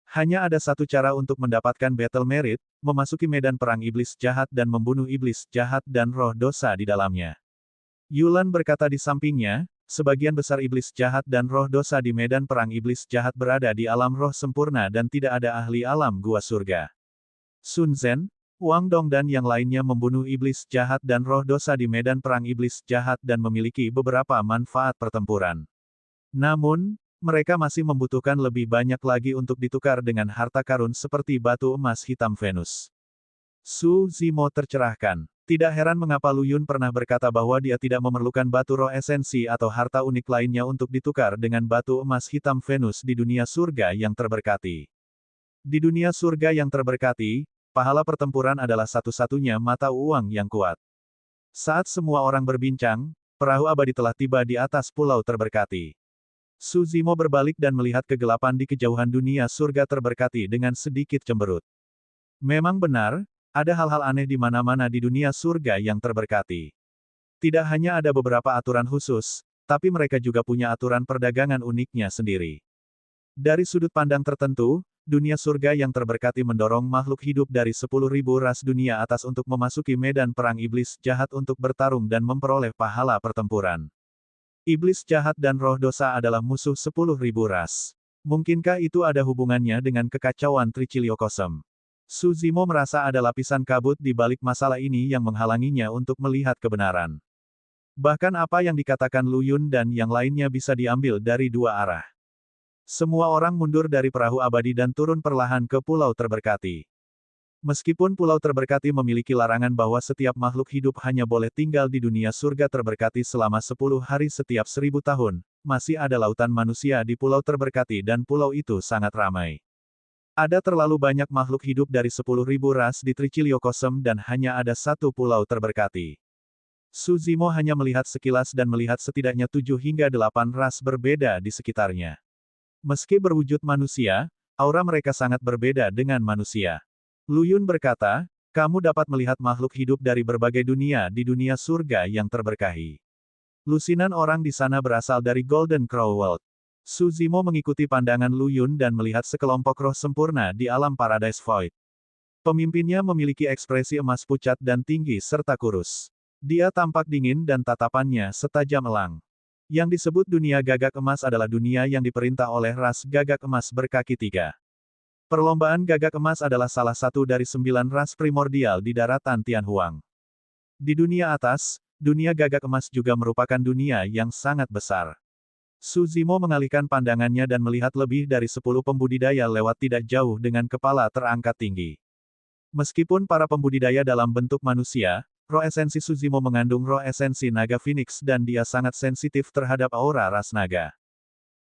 Hanya ada satu cara untuk mendapatkan battle merit, memasuki medan perang iblis jahat dan membunuh iblis jahat dan roh dosa di dalamnya. Yulan berkata di sampingnya, sebagian besar iblis jahat dan roh dosa di medan perang iblis jahat berada di alam roh sempurna dan tidak ada ahli alam gua surga. Sun Zhen, Wang Dong dan yang lainnya membunuh iblis jahat dan roh dosa di medan perang iblis jahat dan memiliki beberapa manfaat pertempuran. Namun, mereka masih membutuhkan lebih banyak lagi untuk ditukar dengan harta karun seperti batu emas hitam Venus. Su Zimo tercerahkan. Tidak heran mengapa Lu Yun pernah berkata bahwa dia tidak memerlukan batu roh esensi atau harta unik lainnya untuk ditukar dengan batu emas hitam Venus di dunia surga yang terberkati. Di dunia surga yang terberkati, pahala pertempuran adalah satu-satunya mata uang yang kuat. Saat semua orang berbincang, perahu abadi telah tiba di atas pulau terberkati. Su Zimo berbalik dan melihat kegelapan di kejauhan dunia surga terberkati dengan sedikit cemberut. Memang benar, ada hal-hal aneh di mana-mana di dunia surga yang terberkati. Tidak hanya ada beberapa aturan khusus, tapi mereka juga punya aturan perdagangan uniknya sendiri. Dari sudut pandang tertentu, dunia surga yang terberkati mendorong makhluk hidup dari 10.000 ras dunia atas untuk memasuki medan perang iblis jahat untuk bertarung dan memperoleh pahala pertempuran. Iblis jahat dan roh dosa adalah musuh 10.000 ras. Mungkinkah itu ada hubungannya dengan kekacauan Triciliocosm? Su Zimo merasa ada lapisan kabut di balik masalah ini yang menghalanginya untuk melihat kebenaran. Bahkan apa yang dikatakan Lu Yun dan yang lainnya bisa diambil dari dua arah. Semua orang mundur dari perahu abadi dan turun perlahan ke pulau terberkati. Meskipun pulau terberkati memiliki larangan bahwa setiap makhluk hidup hanya boleh tinggal di dunia surga terberkati selama 10 hari setiap 1000 tahun, masih ada lautan manusia di pulau terberkati dan pulau itu sangat ramai. Ada terlalu banyak makhluk hidup dari 10.000 ras di Triciliocosm dan hanya ada satu pulau terberkati. Su Zimo hanya melihat sekilas dan melihat setidaknya 7 hingga 8 ras berbeda di sekitarnya. Meski berwujud manusia, aura mereka sangat berbeda dengan manusia. Lu Yun berkata, kamu dapat melihat makhluk hidup dari berbagai dunia di dunia surga yang terberkahi. Lusinan orang di sana berasal dari Golden Crow World. Su Zimo mengikuti pandangan Lu Yun dan melihat sekelompok roh sempurna di alam Paradise Void. Pemimpinnya memiliki ekspresi emas pucat dan tinggi serta kurus. Dia tampak dingin dan tatapannya setajam elang. Yang disebut dunia gagak emas adalah dunia yang diperintah oleh ras gagak emas berkaki 3. Perlombaan gagak emas adalah salah satu dari 9 ras primordial di daratan Tianhuang. Di dunia atas, dunia gagak emas juga merupakan dunia yang sangat besar. Su Zimo mengalihkan pandangannya dan melihat lebih dari 10 pembudidaya lewat tidak jauh dengan kepala terangkat tinggi. Meskipun para pembudidaya dalam bentuk manusia, roh esensi Su Zimo mengandung roh esensi naga Phoenix dan dia sangat sensitif terhadap aura ras naga.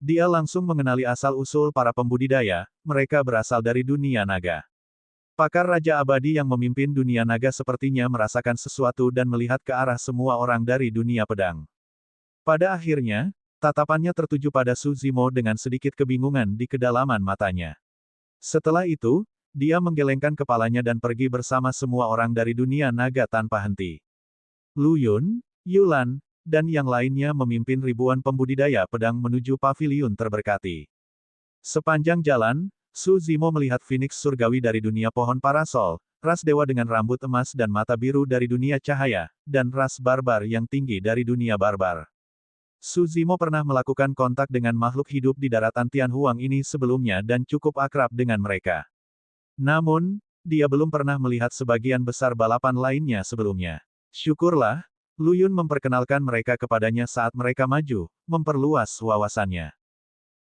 Dia langsung mengenali asal-usul para pembudidaya, mereka berasal dari dunia naga. Pakar Raja Abadi yang memimpin dunia naga sepertinya merasakan sesuatu dan melihat ke arah semua orang dari dunia pedang. Pada akhirnya, tatapannya tertuju pada Su Zimo dengan sedikit kebingungan di kedalaman matanya. Setelah itu, dia menggelengkan kepalanya dan pergi bersama semua orang dari dunia naga tanpa henti. Lu Yun, Yulan, dan yang lainnya memimpin ribuan pembudidaya pedang menuju paviliun terberkati. Sepanjang jalan, Su Zimo melihat Phoenix surgawi dari dunia pohon parasol, ras dewa dengan rambut emas dan mata biru dari dunia cahaya, dan ras barbar yang tinggi dari dunia barbar. Su Zimo pernah melakukan kontak dengan makhluk hidup di daratan Tianhuang ini sebelumnya dan cukup akrab dengan mereka. Namun, dia belum pernah melihat sebagian besar balapan lainnya sebelumnya. Syukurlah, Lu Yun memperkenalkan mereka kepadanya saat mereka maju, memperluas wawasannya.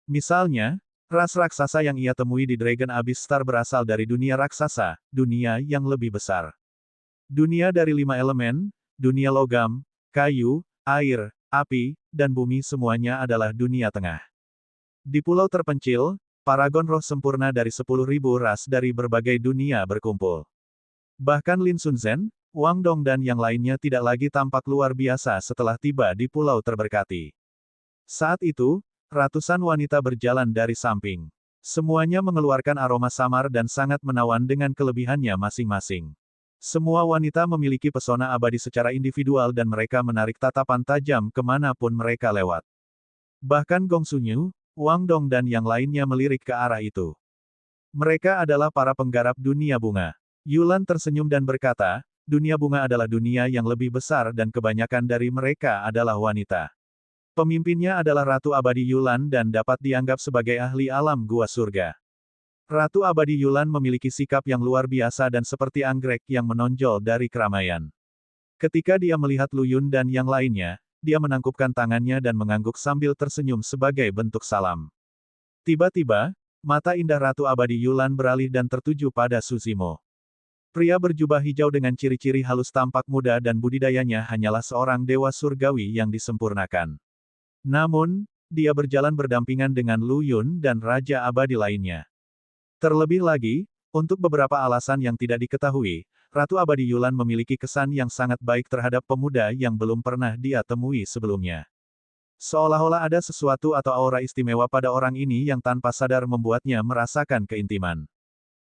Misalnya, ras raksasa yang ia temui di Dragon Abyss Star berasal dari dunia raksasa, dunia yang lebih besar. Dunia dari 5 elemen, dunia logam, kayu, air, api, dan bumi semuanya adalah dunia tengah. Di pulau terpencil, paragon roh sempurna dari 10.000 ras dari berbagai dunia berkumpul. Bahkan Lin Sunzen, Wang Dong dan yang lainnya tidak lagi tampak luar biasa setelah tiba di pulau terberkati. Saat itu, ratusan wanita berjalan dari samping. Semuanya mengeluarkan aroma samar dan sangat menawan dengan kelebihannya masing-masing. Semua wanita memiliki pesona abadi secara individual dan mereka menarik tatapan tajam kemanapun mereka lewat. Bahkan Gong Sunyu, Wang Dong dan yang lainnya melirik ke arah itu. Mereka adalah para penggarap dunia bunga. Yulan tersenyum dan berkata, dunia bunga adalah dunia yang lebih besar dan kebanyakan dari mereka adalah wanita. Pemimpinnya adalah Ratu Abadi Yulan dan dapat dianggap sebagai ahli alam gua surga. Ratu Abadi Yulan memiliki sikap yang luar biasa dan seperti anggrek yang menonjol dari keramaian. Ketika dia melihat Lu Yun dan yang lainnya, dia menangkupkan tangannya dan mengangguk sambil tersenyum sebagai bentuk salam. Tiba-tiba, mata indah Ratu Abadi Yulan beralih dan tertuju pada Su Zimo. Pria berjubah hijau dengan ciri-ciri halus tampak muda dan budidayanya hanyalah seorang dewa surgawi yang disempurnakan. Namun, dia berjalan berdampingan dengan Lu Yun dan Raja Abadi lainnya. Terlebih lagi, untuk beberapa alasan yang tidak diketahui, Ratu Abadi Yulan memiliki kesan yang sangat baik terhadap pemuda yang belum pernah dia temui sebelumnya. Seolah-olah ada sesuatu atau aura istimewa pada orang ini yang tanpa sadar membuatnya merasakan keintiman.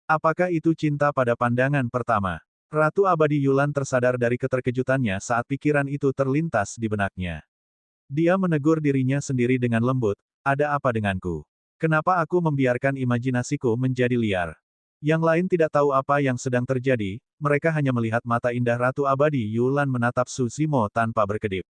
Apakah itu cinta pada pandangan pertama? Ratu Abadi Yulan tersadar dari keterkejutannya saat pikiran itu terlintas di benaknya. Dia menegur dirinya sendiri dengan lembut, ada apa denganku? Kenapa aku membiarkan imajinasiku menjadi liar? Yang lain tidak tahu apa yang sedang terjadi, mereka hanya melihat mata indah Ratu Abadi Yulan menatap Su Zimo tanpa berkedip.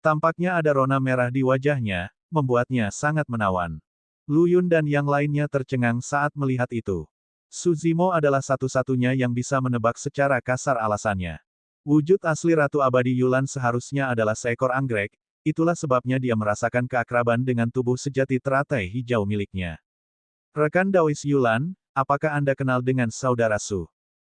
Tampaknya ada rona merah di wajahnya, membuatnya sangat menawan. Lu Yun dan yang lainnya tercengang saat melihat itu. Su Zimo adalah satu-satunya yang bisa menebak secara kasar alasannya. Wujud asli Ratu Abadi Yulan seharusnya adalah seekor anggrek, itulah sebabnya dia merasakan keakraban dengan tubuh sejati teratai hijau miliknya. Rekan Daois Yulan, apakah Anda kenal dengan saudara Su?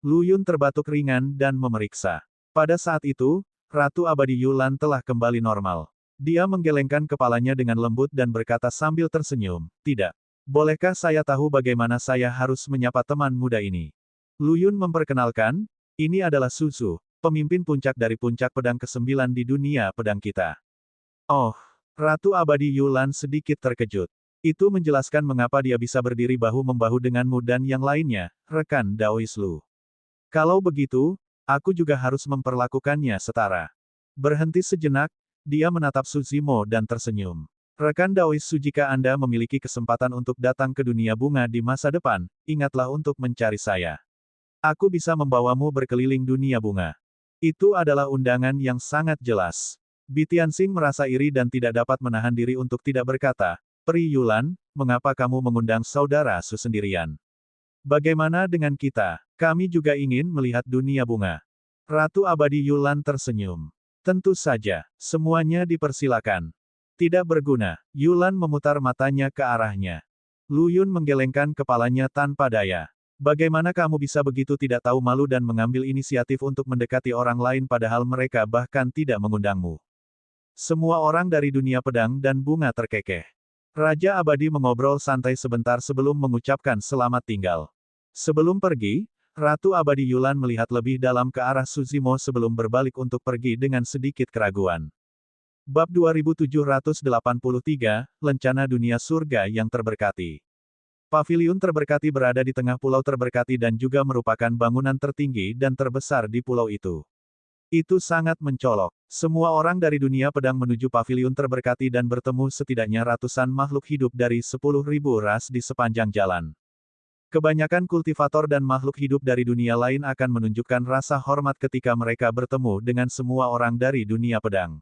Lu Yun terbatuk ringan dan memeriksa. Pada saat itu, Ratu Abadi Yulan telah kembali normal. Dia menggelengkan kepalanya dengan lembut dan berkata sambil tersenyum, tidak. Bolehkah saya tahu bagaimana saya harus menyapa teman muda ini? Lu Yun memperkenalkan, ini adalah Su Su, pemimpin puncak dari puncak pedang ke-9 di dunia pedang kita. Oh, Ratu Abadi Yulan sedikit terkejut. Itu menjelaskan mengapa dia bisa berdiri bahu-membahu denganmu dan yang lainnya, rekan Daois Lu. Kalau begitu, aku juga harus memperlakukannya setara. Berhenti sejenak, dia menatap Su Zimo dan tersenyum. Rekan Daois Su, jika Anda memiliki kesempatan untuk datang ke dunia bunga di masa depan, ingatlah untuk mencari saya. Aku bisa membawamu berkeliling dunia bunga. Itu adalah undangan yang sangat jelas. Bitiansing merasa iri dan tidak dapat menahan diri untuk tidak berkata, Peri Yulan, mengapa kamu mengundang saudara Su sendirian? Bagaimana dengan kita? Kami juga ingin melihat dunia bunga. Ratu Abadi Yulan tersenyum. Tentu saja, semuanya dipersilakan. Tidak berguna, Yulan memutar matanya ke arahnya. Lu Yun menggelengkan kepalanya tanpa daya. Bagaimana kamu bisa begitu tidak tahu malu dan mengambil inisiatif untuk mendekati orang lain padahal mereka bahkan tidak mengundangmu? Semua orang dari dunia pedang dan bunga terkekeh. Raja Abadi mengobrol santai sebentar sebelum mengucapkan selamat tinggal. Sebelum pergi, Ratu Abadi Yulan melihat lebih dalam ke arah Su Zimo sebelum berbalik untuk pergi dengan sedikit keraguan. Bab 2783, Lencana Dunia Surga yang Terberkati. Paviliun terberkati berada di tengah pulau terberkati dan juga merupakan bangunan tertinggi dan terbesar di pulau itu. Itu sangat mencolok. Semua orang dari dunia pedang menuju paviliun terberkati dan bertemu setidaknya ratusan makhluk hidup dari 10.000 ras di sepanjang jalan. Kebanyakan kultivator dan makhluk hidup dari dunia lain akan menunjukkan rasa hormat ketika mereka bertemu dengan semua orang dari dunia pedang.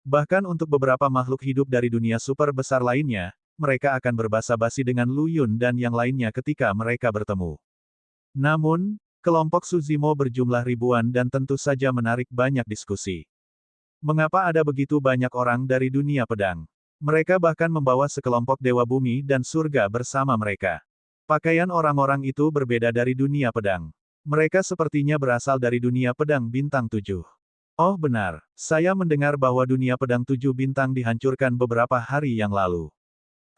Bahkan untuk beberapa makhluk hidup dari dunia super besar lainnya, mereka akan berbasa-basi dengan Lu Yun dan yang lainnya ketika mereka bertemu. Namun, kelompok Su Zimo berjumlah ribuan dan tentu saja menarik banyak diskusi. Mengapa ada begitu banyak orang dari dunia pedang? Mereka bahkan membawa sekelompok dewa bumi dan surga bersama mereka. Pakaian orang-orang itu berbeda dari dunia pedang. Mereka sepertinya berasal dari dunia pedang bintang 7. Oh benar, saya mendengar bahwa dunia pedang 7 bintang dihancurkan beberapa hari yang lalu.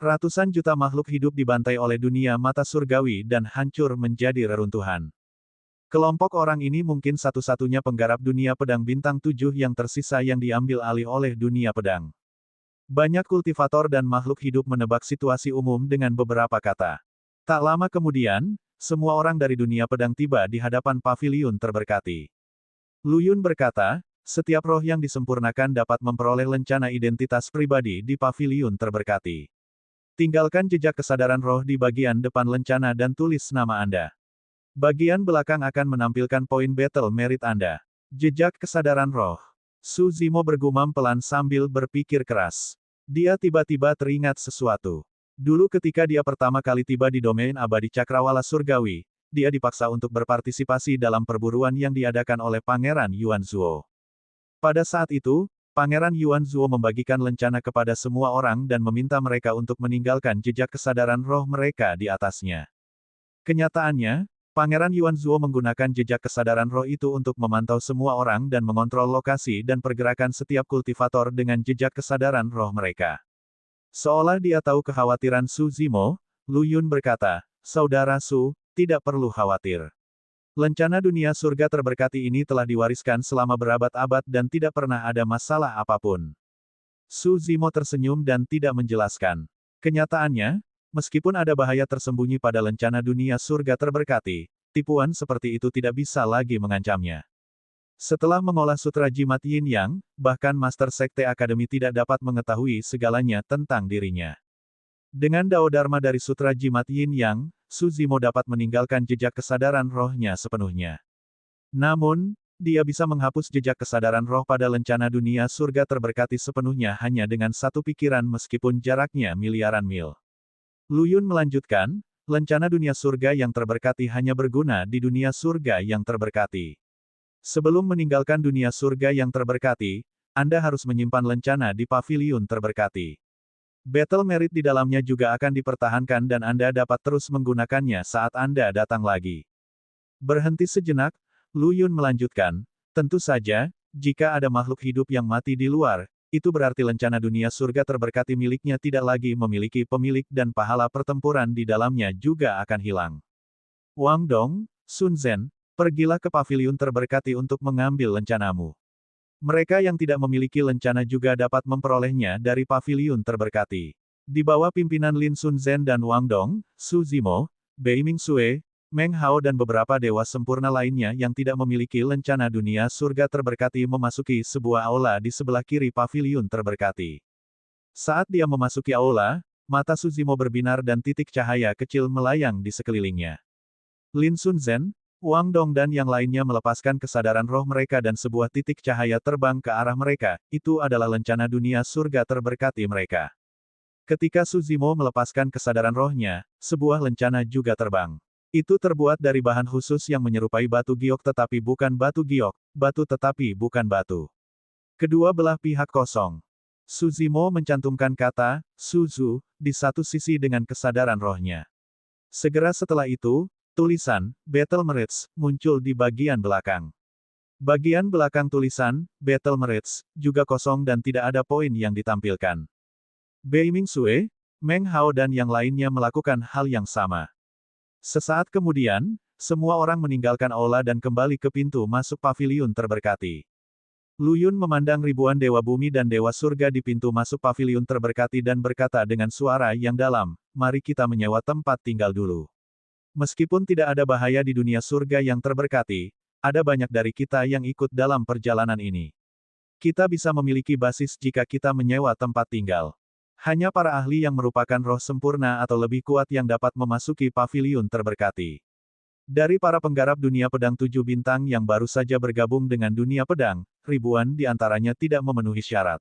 Ratusan juta makhluk hidup dibantai oleh dunia mata surgawi dan hancur menjadi reruntuhan. Kelompok orang ini mungkin satu-satunya penggarap dunia pedang bintang 7 yang tersisa yang diambil alih oleh dunia pedang. Banyak kultivator dan makhluk hidup menebak situasi umum dengan beberapa kata. Tak lama kemudian, semua orang dari dunia pedang tiba di hadapan paviliun terberkati. Lu Yun berkata, setiap roh yang disempurnakan dapat memperoleh lencana identitas pribadi di paviliun terberkati. Tinggalkan jejak kesadaran roh di bagian depan lencana dan tulis nama Anda. Bagian belakang akan menampilkan poin battle merit Anda. Jejak kesadaran roh. Su Zimo bergumam pelan sambil berpikir keras. Dia tiba-tiba teringat sesuatu. Dulu ketika dia pertama kali tiba di domain abadi Cakrawala Surgawi, dia dipaksa untuk berpartisipasi dalam perburuan yang diadakan oleh Pangeran Yuan Zuo. Pada saat itu, Pangeran Yuan Zuo membagikan lencana kepada semua orang dan meminta mereka untuk meninggalkan jejak kesadaran roh mereka di atasnya. Kenyataannya, Pangeran Yuan Zuo menggunakan jejak kesadaran roh itu untuk memantau semua orang dan mengontrol lokasi dan pergerakan setiap kultivator dengan jejak kesadaran roh mereka. Seolah dia tahu kekhawatiran Su Zimo, Lu Yun berkata, "Saudara Su, tidak perlu khawatir. Lencana dunia surga terberkati ini telah diwariskan selama berabad-abad dan tidak pernah ada masalah apapun." Su Zimo tersenyum dan tidak menjelaskan. Kenyataannya, meskipun ada bahaya tersembunyi pada lencana dunia surga terberkati, tipuan seperti itu tidak bisa lagi mengancamnya. Setelah mengolah sutra jimat Yin Yang, bahkan Master Sekte Akademi tidak dapat mengetahui segalanya tentang dirinya. Dengan Dao Dharma dari sutra jimat Yin Yang, Su Zimo dapat meninggalkan jejak kesadaran rohnya sepenuhnya. Namun, dia bisa menghapus jejak kesadaran roh pada lencana dunia surga terberkati sepenuhnya hanya dengan satu pikiran meskipun jaraknya miliaran mil. Lu Yun melanjutkan, lencana dunia surga yang terberkati hanya berguna di dunia surga yang terberkati. Sebelum meninggalkan dunia surga yang terberkati, Anda harus menyimpan lencana di paviliun terberkati. Battle merit di dalamnya juga akan dipertahankan dan Anda dapat terus menggunakannya saat Anda datang lagi. Berhenti sejenak, Lu Yun melanjutkan, tentu saja, jika ada makhluk hidup yang mati di luar, itu berarti lencana dunia surga terberkati miliknya tidak lagi memiliki pemilik dan pahala pertempuran di dalamnya juga akan hilang. Wang Dong, Sun Zhen, pergilah ke paviliun terberkati untuk mengambil lencanamu. Mereka yang tidak memiliki lencana juga dapat memperolehnya dari paviliun terberkati. Di bawah pimpinan Lin Sun Zhen dan Wang Dong, Su Zimo, Bei Ming Sue, Meng Hao dan beberapa dewa sempurna lainnya yang tidak memiliki lencana dunia surga terberkati memasuki sebuah aula di sebelah kiri paviliun terberkati. Saat dia memasuki aula, mata Su Zimo berbinar dan titik cahaya kecil melayang di sekelilingnya. Lin Sun Zhen, Wang Dong dan yang lainnya melepaskan kesadaran roh mereka dan sebuah titik cahaya terbang ke arah mereka, itu adalah lencana dunia surga terberkati mereka. Ketika Su Zimo melepaskan kesadaran rohnya, sebuah lencana juga terbang. Itu terbuat dari bahan khusus yang menyerupai batu giok tetapi bukan batu giok, batu tetapi bukan batu. Kedua belah pihak kosong. Su Zimo mencantumkan kata, Suzu, di satu sisi dengan kesadaran rohnya. Segera setelah itu, tulisan, Battle Merits, muncul di bagian belakang. Bagian belakang tulisan, Battle Merits, juga kosong dan tidak ada poin yang ditampilkan. Bei Ming Sue, Meng Hao dan yang lainnya melakukan hal yang sama. Sesaat kemudian, semua orang meninggalkan aula dan kembali ke pintu masuk paviliun terberkati. Lu Yun memandang ribuan dewa bumi dan dewa surga di pintu masuk paviliun terberkati dan berkata dengan suara yang dalam, "Mari kita menyewa tempat tinggal dulu. Meskipun tidak ada bahaya di dunia surga yang terberkati, ada banyak dari kita yang ikut dalam perjalanan ini. Kita bisa memiliki basis jika kita menyewa tempat tinggal. Hanya para ahli yang merupakan roh sempurna atau lebih kuat yang dapat memasuki paviliun terberkati." Dari para penggarap dunia pedang 7 bintang yang baru saja bergabung dengan dunia pedang, ribuan di antaranya tidak memenuhi syarat.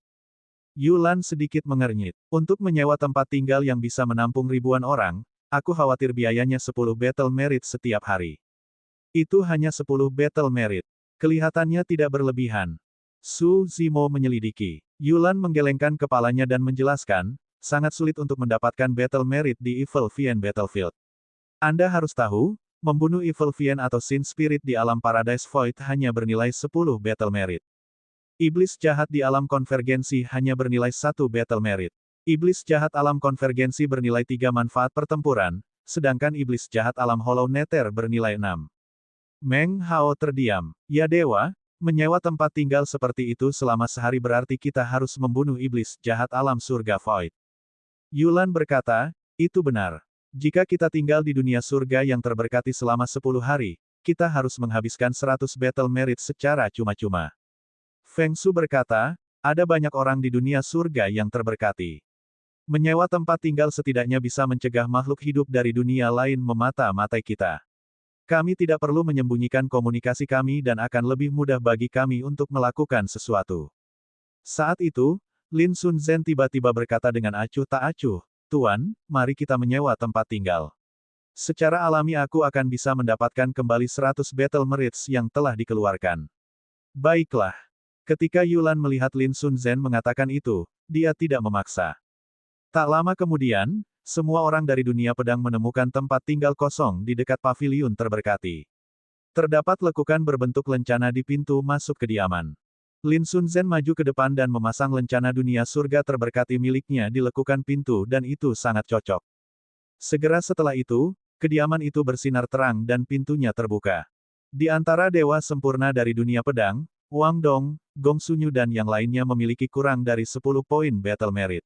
Yulan sedikit mengernyit. Untuk menyewa tempat tinggal yang bisa menampung ribuan orang, aku khawatir biayanya 10 battle merit setiap hari. Itu hanya 10 battle merit. Kelihatannya tidak berlebihan. Su Zimo menyelidiki. Yulan menggelengkan kepalanya dan menjelaskan, sangat sulit untuk mendapatkan battle merit di Evil Vien Battlefield. Anda harus tahu, membunuh Evil Vien atau Sin Spirit di alam Paradise Void hanya bernilai 10 battle merit. Iblis jahat di alam konvergensi hanya bernilai 1 battle merit. Iblis jahat alam konvergensi bernilai 3 manfaat pertempuran, sedangkan iblis jahat alam Hollow Nether bernilai 6. Meng Hao terdiam. Ya dewa, menyewa tempat tinggal seperti itu selama sehari berarti kita harus membunuh iblis jahat alam surga Void. Yulan berkata, itu benar. Jika kita tinggal di dunia surga yang terberkati selama 10 hari, kita harus menghabiskan 100 battle merit secara cuma-cuma. Feng Su berkata, ada banyak orang di dunia surga yang terberkati. Menyewa tempat tinggal setidaknya bisa mencegah makhluk hidup dari dunia lain memata-matai kita. Kami tidak perlu menyembunyikan komunikasi kami dan akan lebih mudah bagi kami untuk melakukan sesuatu. Saat itu, Lin Sun Zhen tiba-tiba berkata dengan acuh tak acuh, Tuan, mari kita menyewa tempat tinggal. Secara alami aku akan bisa mendapatkan kembali 100 battle merits yang telah dikeluarkan. Baiklah. Ketika Yulan melihat Lin Sun Zhen mengatakan itu, dia tidak memaksa. Tak lama kemudian, semua orang dari dunia pedang menemukan tempat tinggal kosong di dekat paviliun terberkati. Terdapat lekukan berbentuk lencana di pintu masuk kediaman. Lin Sun Zhen maju ke depan dan memasang lencana dunia surga terberkati miliknya di lekukan pintu dan itu sangat cocok. Segera setelah itu, kediaman itu bersinar terang dan pintunya terbuka. Di antara dewa sempurna dari dunia pedang, Wang Dong, Gong Sunyu dan yang lainnya memiliki kurang dari 10 poin battle merit.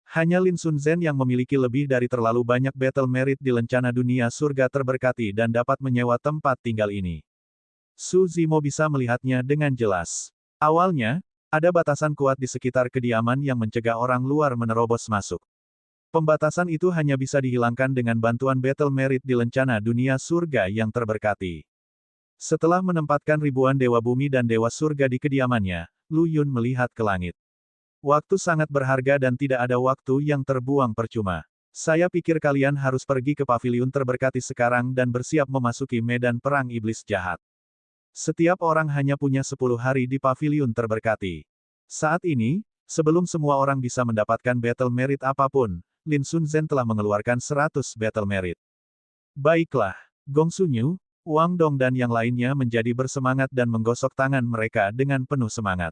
Hanya Lin Sun Zhen yang memiliki lebih dari terlalu banyak battle merit di lencana dunia surga terberkati dan dapat menyewa tempat tinggal ini. Su Zimo bisa melihatnya dengan jelas. Awalnya, ada batasan kuat di sekitar kediaman yang mencegah orang luar menerobos masuk. Pembatasan itu hanya bisa dihilangkan dengan bantuan battle merit di lencana dunia surga yang terberkati. Setelah menempatkan ribuan dewa bumi dan dewa surga di kediamannya, Lu Yun melihat ke langit. Waktu sangat berharga dan tidak ada waktu yang terbuang percuma. Saya pikir kalian harus pergi ke paviliun terberkati sekarang dan bersiap memasuki medan perang iblis jahat. Setiap orang hanya punya 10 hari di paviliun terberkati. Saat ini, sebelum semua orang bisa mendapatkan battle merit apapun, Lin Sun Zhen telah mengeluarkan 100 battle merit. Baiklah, Gong Sunyu, Wang Dong dan yang lainnya menjadi bersemangat dan menggosok tangan mereka dengan penuh semangat.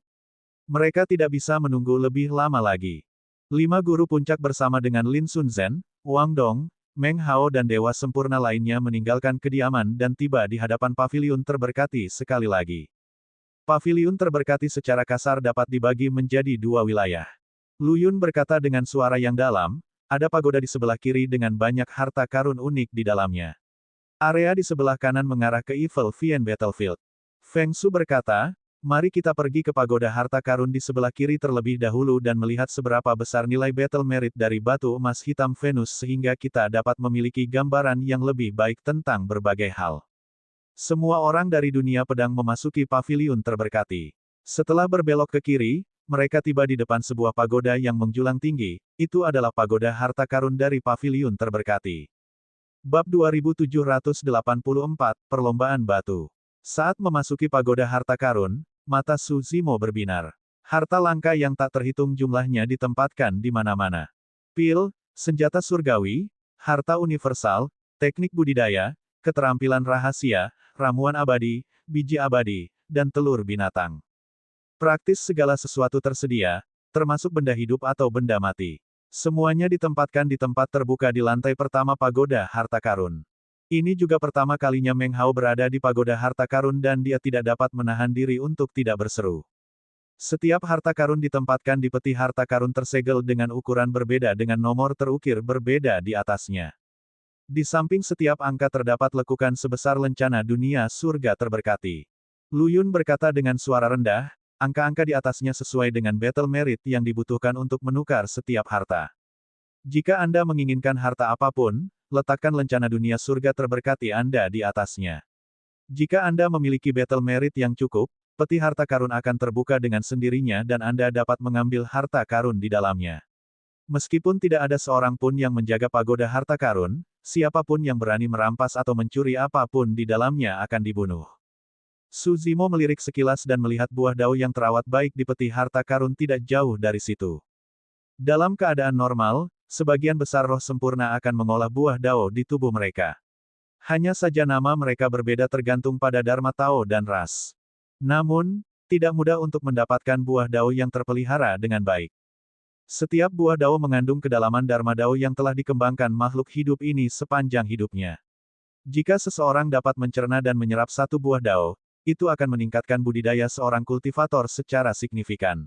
Mereka tidak bisa menunggu lebih lama lagi. 5 guru puncak bersama dengan Lin Sun Zhen, Wang Dong, Meng Hao dan dewa sempurna lainnya meninggalkan kediaman dan tiba di hadapan paviliun terberkati sekali lagi. Paviliun terberkati secara kasar dapat dibagi menjadi 2 wilayah. Lu Yun berkata dengan suara yang dalam, ada pagoda di sebelah kiri dengan banyak harta karun unik di dalamnya. Area di sebelah kanan mengarah ke Evil Vien Battlefield. Feng Su berkata, mari kita pergi ke pagoda harta karun di sebelah kiri terlebih dahulu dan melihat seberapa besar nilai battle merit dari batu emas hitam Venus sehingga kita dapat memiliki gambaran yang lebih baik tentang berbagai hal. Semua orang dari dunia pedang memasuki paviliun terberkati. Setelah berbelok ke kiri, mereka tiba di depan sebuah pagoda yang menjulang tinggi, itu adalah pagoda harta karun dari paviliun terberkati. Bab 2784, Perlombaan Batu. Saat memasuki pagoda harta karun, mata Su Zimo berbinar. Harta langka yang tak terhitung jumlahnya ditempatkan di mana-mana. Pil, senjata surgawi, harta universal, teknik budidaya, keterampilan rahasia, ramuan abadi, biji abadi, dan telur binatang. Praktis segala sesuatu tersedia, termasuk benda hidup atau benda mati. Semuanya ditempatkan di tempat terbuka di lantai pertama pagoda harta karun. Ini juga pertama kalinya Meng Hao berada di pagoda harta karun dan dia tidak dapat menahan diri untuk tidak berseru. Setiap harta karun ditempatkan di peti harta karun tersegel dengan ukuran berbeda dengan nomor terukir berbeda di atasnya. Di samping setiap angka terdapat lekukan sebesar lencana dunia surga terberkati. Lu Yun berkata dengan suara rendah, angka-angka di atasnya sesuai dengan battle merit yang dibutuhkan untuk menukar setiap harta. Jika Anda menginginkan harta apapun, letakkan lencana dunia surga terberkati Anda di atasnya. Jika Anda memiliki battle merit yang cukup, peti harta karun akan terbuka dengan sendirinya dan Anda dapat mengambil harta karun di dalamnya. Meskipun tidak ada seorang pun yang menjaga pagoda harta karun, siapapun yang berani merampas atau mencuri apapun di dalamnya akan dibunuh. Su Zimo melirik sekilas dan melihat buah dao yang terawat baik di peti harta karun tidak jauh dari situ. Dalam keadaan normal, sebagian besar roh sempurna akan mengolah buah dao di tubuh mereka. Hanya saja nama mereka berbeda tergantung pada Dharma Tao dan ras. Namun, tidak mudah untuk mendapatkan buah dao yang terpelihara dengan baik. Setiap buah dao mengandung kedalaman Dharma Dao yang telah dikembangkan makhluk hidup ini sepanjang hidupnya. Jika seseorang dapat mencerna dan menyerap satu buah dao, itu akan meningkatkan budidaya seorang kultivator secara signifikan.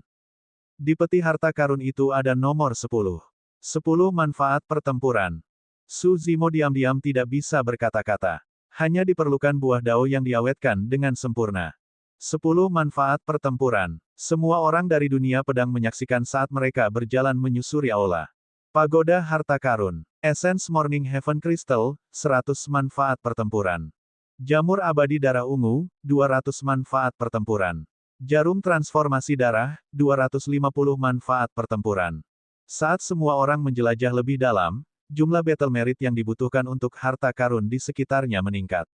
Di peti harta karun itu ada nomor 10. 10 manfaat pertempuran. Su Zimo diam-diam tidak bisa berkata-kata. Hanya diperlukan buah dao yang diawetkan dengan sempurna. 10 manfaat pertempuran. Semua orang dari dunia pedang menyaksikan saat mereka berjalan menyusuri aula. Pagoda harta karun. Essence Morning Heaven Crystal, 100 manfaat pertempuran. Jamur abadi darah ungu, 200 manfaat pertempuran. Jarum transformasi darah, 250 manfaat pertempuran. Saat semua orang menjelajah lebih dalam, jumlah battle merit yang dibutuhkan untuk harta karun di sekitarnya meningkat.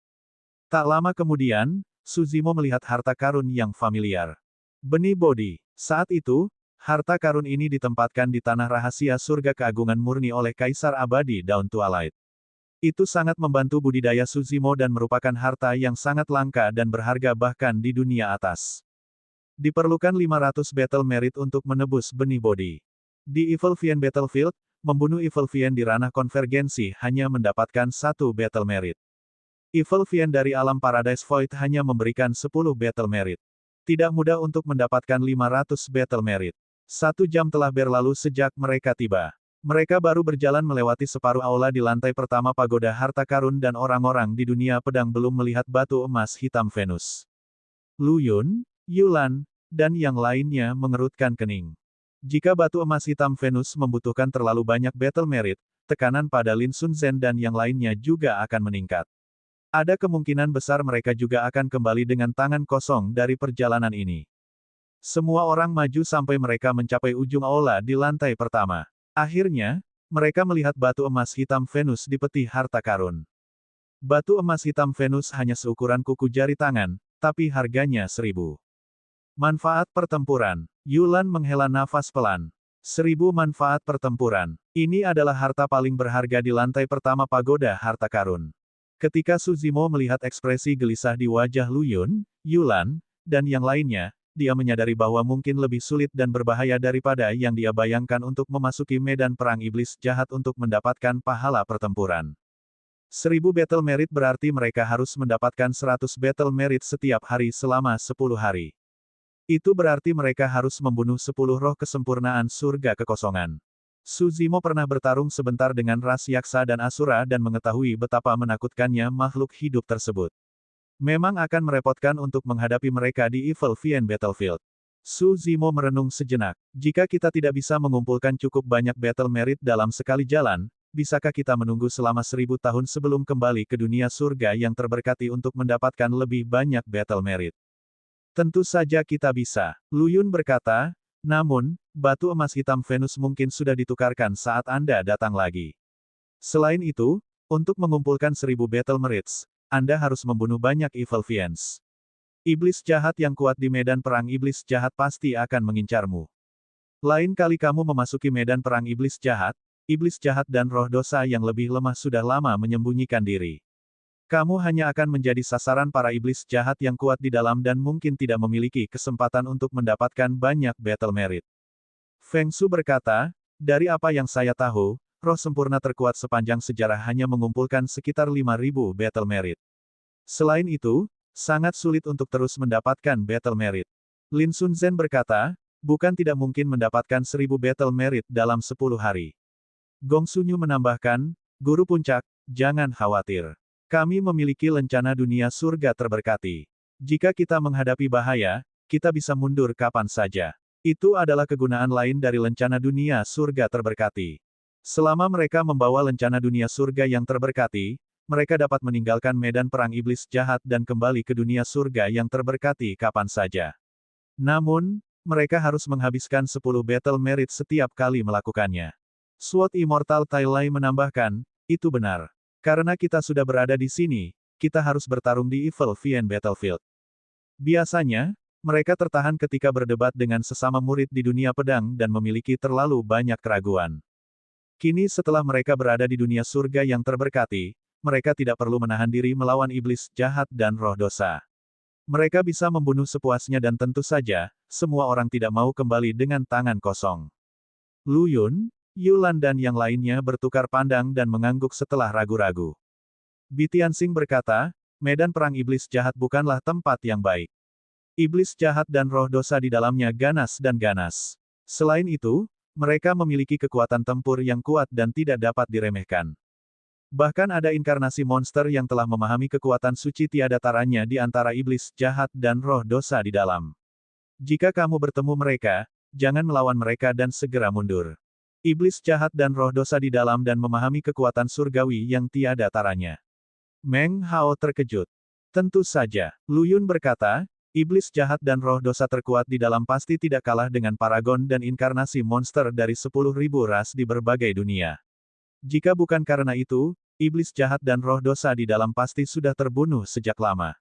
Tak lama kemudian, Su Zimo melihat harta karun yang familiar. Benih Bodhi. Saat itu, harta karun ini ditempatkan di tanah rahasia surga keagungan murni oleh Kaisar Abadi Daun Twilight. Itu sangat membantu budidaya Su Zimo dan merupakan harta yang sangat langka dan berharga bahkan di dunia atas. Diperlukan 500 battle merit untuk menebus benih Bodhi. Di Evil Fiend Battlefield, membunuh Evil Fiend di ranah konvergensi hanya mendapatkan 1 battle merit. Evil Fiend dari alam Paradise Void hanya memberikan 10 battle merit. Tidak mudah untuk mendapatkan 500 battle merit. 1 jam telah berlalu sejak mereka tiba. Mereka baru berjalan melewati separuh aula di lantai pertama pagoda harta karun dan orang-orang di dunia pedang belum melihat batu emas hitam Venus. Lu Yun, Yulan, dan yang lainnya mengerutkan kening. Jika batu emas hitam Venus membutuhkan terlalu banyak battle merit, tekanan pada Lin Sun Zhen dan yang lainnya juga akan meningkat. Ada kemungkinan besar mereka juga akan kembali dengan tangan kosong dari perjalanan ini. Semua orang maju sampai mereka mencapai ujung aula di lantai pertama. Akhirnya, mereka melihat batu emas hitam Venus di peti harta karun. Batu emas hitam Venus hanya seukuran kuku jari tangan, tapi harganya 1000. Manfaat pertempuran. Yulan menghela nafas pelan. 1000 manfaat pertempuran. Ini adalah harta paling berharga di lantai pertama pagoda harta karun. Ketika Su Zimo melihat ekspresi gelisah di wajah Lu Yun, Yulan, dan yang lainnya, dia menyadari bahwa mungkin lebih sulit dan berbahaya daripada yang dia bayangkan untuk memasuki medan perang iblis jahat untuk mendapatkan pahala pertempuran. 1000 battle merit berarti mereka harus mendapatkan 100 battle merit setiap hari selama 10 hari. Itu berarti mereka harus membunuh 10 roh kesempurnaan surga kekosongan. Su Zimo pernah bertarung sebentar dengan ras yaksa dan asura dan mengetahui betapa menakutkannya makhluk hidup tersebut. Memang akan merepotkan untuk menghadapi mereka di Evil Fiend Battlefield. Su Zimo merenung sejenak. Jika kita tidak bisa mengumpulkan cukup banyak battle merit dalam sekali jalan, bisakah kita menunggu selama 1000 tahun sebelum kembali ke dunia surga yang terberkati untuk mendapatkan lebih banyak battle merit? Tentu saja kita bisa, Lu Yun berkata, namun, batu emas hitam Venus mungkin sudah ditukarkan saat Anda datang lagi. Selain itu, untuk mengumpulkan 1000 battle merits, Anda harus membunuh banyak Evil Fiends. Iblis jahat yang kuat di medan perang iblis jahat pasti akan mengincarmu. Lain kali kamu memasuki medan perang iblis jahat dan roh dosa yang lebih lemah sudah lama menyembunyikan diri. Kamu hanya akan menjadi sasaran para iblis jahat yang kuat di dalam dan mungkin tidak memiliki kesempatan untuk mendapatkan banyak battle merit. Feng Su berkata, dari apa yang saya tahu, roh sempurna terkuat sepanjang sejarah hanya mengumpulkan sekitar 5000 battle merit. Selain itu, sangat sulit untuk terus mendapatkan battle merit. Lin Sun Zhen berkata, bukan tidak mungkin mendapatkan 1000 battle merit dalam 10 hari. Gong Sunyu menambahkan, Guru Puncak, jangan khawatir. Kami memiliki lencana dunia surga terberkati. Jika kita menghadapi bahaya, kita bisa mundur kapan saja. Itu adalah kegunaan lain dari lencana dunia surga terberkati. Selama mereka membawa lencana dunia surga yang terberkati, mereka dapat meninggalkan medan perang iblis jahat dan kembali ke dunia surga yang terberkati kapan saja. Namun, mereka harus menghabiskan 10 battle merit setiap kali melakukannya. Sword Immortal Tai Lai menambahkan, itu benar. Karena kita sudah berada di sini, kita harus bertarung di Evil Fiend Battlefield. Biasanya, mereka tertahan ketika berdebat dengan sesama murid di dunia pedang dan memiliki terlalu banyak keraguan. Kini setelah mereka berada di dunia surga yang terberkati, mereka tidak perlu menahan diri melawan iblis jahat dan roh dosa. Mereka bisa membunuh sepuasnya dan tentu saja, semua orang tidak mau kembali dengan tangan kosong. Lu Yun, Yulan dan yang lainnya bertukar pandang dan mengangguk setelah ragu-ragu. Bi Tianxing berkata, medan perang iblis jahat bukanlah tempat yang baik. Iblis jahat dan roh dosa di dalamnya ganas dan ganas. Selain itu, mereka memiliki kekuatan tempur yang kuat dan tidak dapat diremehkan. Bahkan ada inkarnasi monster yang telah memahami kekuatan suci tiada taranya di antara iblis jahat dan roh dosa di dalam. Jika kamu bertemu mereka, jangan melawan mereka dan segera mundur. Iblis jahat dan roh dosa di dalam dan memahami kekuatan surgawi yang tiada taranya. Meng Hao terkejut. Tentu saja, Lu Yun berkata, iblis jahat dan roh dosa terkuat di dalam pasti tidak kalah dengan paragon dan inkarnasi monster dari 10.000 ras di berbagai dunia. Jika bukan karena itu, iblis jahat dan roh dosa di dalam pasti sudah terbunuh sejak lama.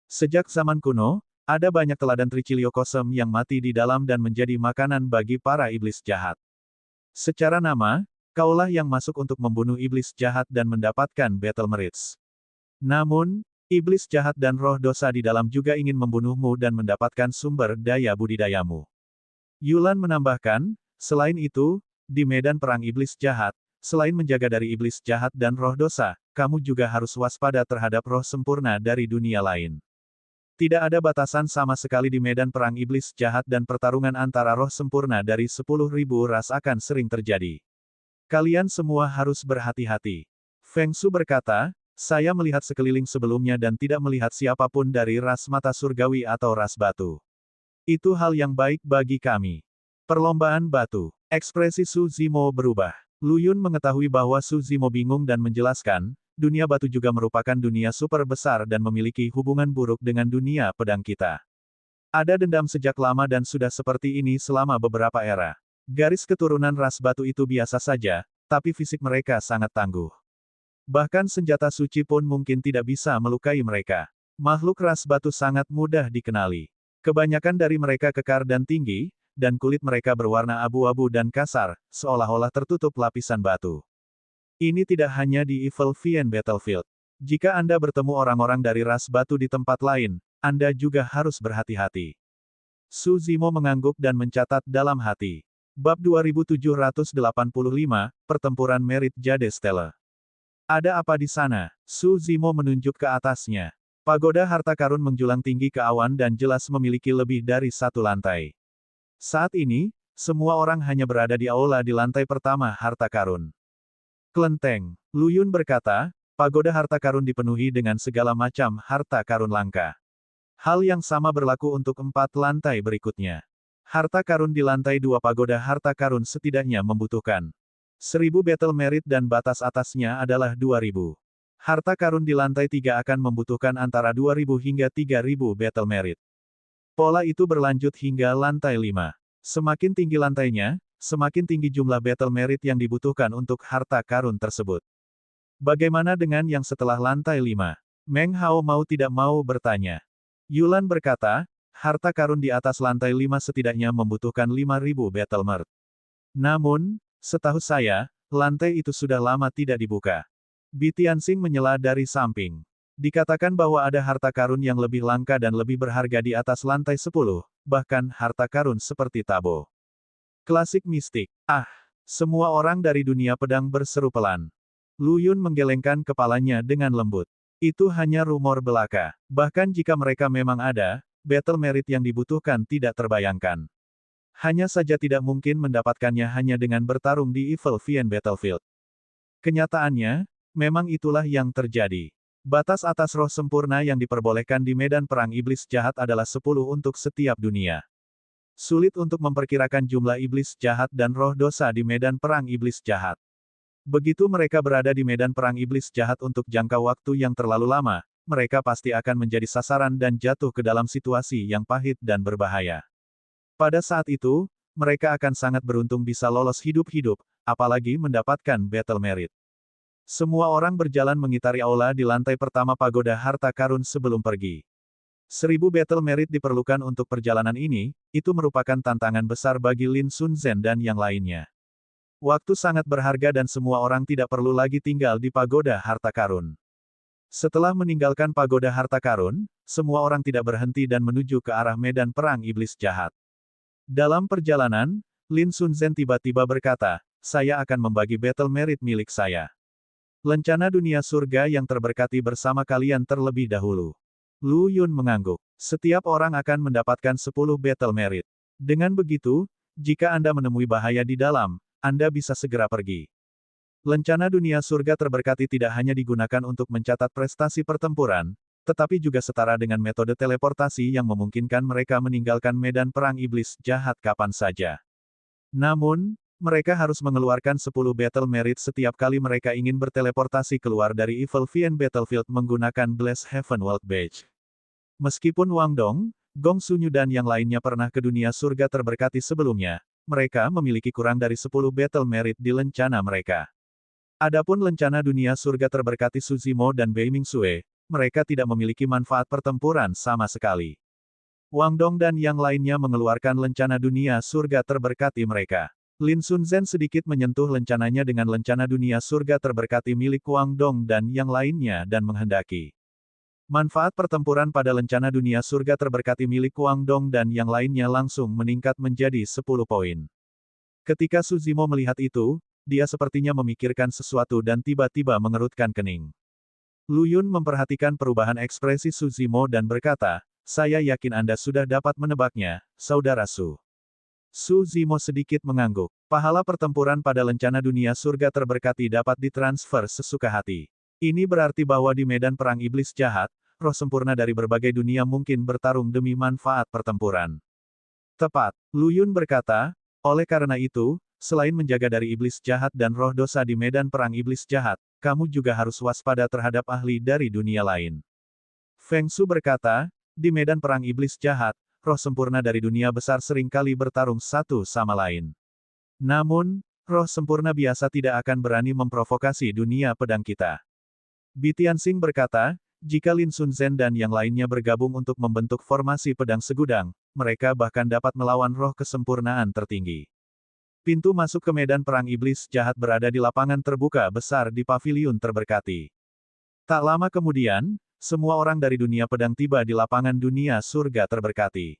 Sejak zaman kuno, ada banyak teladan Tricilio Kosem yang mati di dalam dan menjadi makanan bagi para iblis jahat. Secara nama, kaulah yang masuk untuk membunuh iblis jahat dan mendapatkan Battle Merits. Namun, iblis jahat dan roh dosa di dalam juga ingin membunuhmu dan mendapatkan sumber daya budidayamu. Yulan menambahkan, selain itu, di medan perang iblis jahat, selain menjaga dari iblis jahat dan roh dosa, kamu juga harus waspada terhadap roh sempurna dari dunia lain. Tidak ada batasan sama sekali di medan perang iblis jahat dan pertarungan antara roh sempurna dari 10.000 ras akan sering terjadi. Kalian semua harus berhati-hati. Feng Su berkata, saya melihat sekeliling sebelumnya dan tidak melihat siapapun dari ras mata surgawi atau ras batu. Itu hal yang baik bagi kami. Perlombaan batu. Ekspresi Su Zimo berubah. Lu Yun mengetahui bahwa Su Zimo bingung dan menjelaskan, dunia batu juga merupakan dunia super besar dan memiliki hubungan buruk dengan dunia pedang kita. Ada dendam sejak lama dan sudah seperti ini selama beberapa era. Garis keturunan ras batu itu biasa saja, tapi fisik mereka sangat tangguh. Bahkan senjata suci pun mungkin tidak bisa melukai mereka. Makhluk ras batu sangat mudah dikenali. Kebanyakan dari mereka kekar dan tinggi, dan kulit mereka berwarna abu-abu dan kasar, seolah-olah tertutup lapisan batu. Ini tidak hanya di Evil Vien Battlefield. Jika Anda bertemu orang-orang dari ras batu di tempat lain, Anda juga harus berhati-hati. Su Zimo mengangguk dan mencatat dalam hati. Bab 2785, Pertempuran Merit Jade Stella. Ada apa di sana? Su Zimo menunjuk ke atasnya. Pagoda harta karun menjulang tinggi ke awan dan jelas memiliki lebih dari satu lantai. Saat ini, semua orang hanya berada di aula di lantai pertama harta karun. Kelenteng, Lu Yun berkata, pagoda harta karun dipenuhi dengan segala macam harta karun langka. Hal yang sama berlaku untuk 4 lantai berikutnya. Harta karun di lantai 2 pagoda harta karun setidaknya membutuhkan 1.000 battle merit dan batas atasnya adalah 2.000. Harta karun di lantai 3 akan membutuhkan antara 2.000 hingga 3.000 battle merit. Pola itu berlanjut hingga lantai 5. Semakin tinggi lantainya, semakin tinggi jumlah battle merit yang dibutuhkan untuk harta karun tersebut. Bagaimana dengan yang setelah lantai 5? Meng Hao mau tidak mau bertanya. Yulan berkata, harta karun di atas lantai 5 setidaknya membutuhkan 5.000 battle merit. Namun, setahu saya, lantai itu sudah lama tidak dibuka. Bi Tianxing menyela dari samping. Dikatakan bahwa ada harta karun yang lebih langka dan lebih berharga di atas lantai 10, bahkan harta karun seperti Tabo. Klasik mistik. Ah, semua orang dari dunia pedang berseru pelan. Lu Yun menggelengkan kepalanya dengan lembut. Itu hanya rumor belaka. Bahkan jika mereka memang ada, battle merit yang dibutuhkan tidak terbayangkan. Hanya saja tidak mungkin mendapatkannya hanya dengan bertarung di Evil Vien Battlefield. Kenyataannya, memang itulah yang terjadi. Batas atas roh sempurna yang diperbolehkan di medan perang iblis jahat adalah 10 untuk setiap dunia. Sulit untuk memperkirakan jumlah iblis jahat dan roh dosa di medan perang iblis jahat. Begitu mereka berada di medan perang iblis jahat untuk jangka waktu yang terlalu lama, mereka pasti akan menjadi sasaran dan jatuh ke dalam situasi yang pahit dan berbahaya. Pada saat itu, mereka akan sangat beruntung bisa lolos hidup-hidup, apalagi mendapatkan battle merit. Semua orang berjalan mengitari aula di lantai pertama pagoda harta karun sebelum pergi. 1.000 battle merit diperlukan untuk perjalanan ini, itu merupakan tantangan besar bagi Lin Sun Zhen dan yang lainnya. Waktu sangat berharga dan semua orang tidak perlu lagi tinggal di pagoda harta karun. Setelah meninggalkan pagoda harta karun, semua orang tidak berhenti dan menuju ke arah medan perang iblis jahat. Dalam perjalanan, Lin Sunzhen tiba-tiba berkata, saya akan membagi battle merit milik saya. Lencana dunia surga yang terberkati bersama kalian terlebih dahulu. Lu Yun mengangguk. Setiap orang akan mendapatkan 10 battle merit. Dengan begitu, jika Anda menemui bahaya di dalam, Anda bisa segera pergi. Lencana dunia surga terberkati tidak hanya digunakan untuk mencatat prestasi pertempuran, tetapi juga setara dengan metode teleportasi yang memungkinkan mereka meninggalkan medan perang iblis jahat kapan saja. Namun, mereka harus mengeluarkan 10 battle merit setiap kali mereka ingin berteleportasi keluar dari Evil Vian Battlefield menggunakan Blast Heaven World Badge. Meskipun Wang Dong, Gong Sunyu dan yang lainnya pernah ke dunia surga terberkati sebelumnya, mereka memiliki kurang dari 10 battle merit di lencana mereka. Adapun lencana dunia surga terberkati Suzimo dan Bei Mingsue, mereka tidak memiliki manfaat pertempuran sama sekali. Wang Dong dan yang lainnya mengeluarkan lencana dunia surga terberkati mereka. Lin Sunzhen sedikit menyentuh lencananya dengan lencana dunia surga terberkati milik Wang Dong dan yang lainnya dan menghendaki. Manfaat pertempuran pada lencana dunia surga terberkati milik Wang Dong dan yang lainnya langsung meningkat menjadi 10 poin. Ketika Suzimo melihat itu, dia sepertinya memikirkan sesuatu dan tiba-tiba mengerutkan kening. Lu Yun memperhatikan perubahan ekspresi Suzimo dan berkata, saya yakin Anda sudah dapat menebaknya, Saudara Su. Suzimo sedikit mengangguk. Pahala pertempuran pada lencana dunia surga terberkati dapat ditransfer sesuka hati. Ini berarti bahwa di medan perang iblis jahat, roh sempurna dari berbagai dunia mungkin bertarung demi manfaat pertempuran. Tepat, Lu Yun berkata, oleh karena itu, selain menjaga dari iblis jahat dan roh dosa di medan perang iblis jahat, kamu juga harus waspada terhadap ahli dari dunia lain. Feng Su berkata, di medan perang iblis jahat, roh sempurna dari dunia besar seringkali bertarung satu sama lain. Namun, roh sempurna biasa tidak akan berani memprovokasi dunia pedang kita. Bi Tianxing berkata, jika Lin Sunzhen dan yang lainnya bergabung untuk membentuk formasi pedang segudang, mereka bahkan dapat melawan roh kesempurnaan tertinggi. Pintu masuk ke medan perang iblis jahat berada di lapangan terbuka besar di paviliun terberkati. Tak lama kemudian, semua orang dari dunia pedang tiba di lapangan dunia surga terberkati.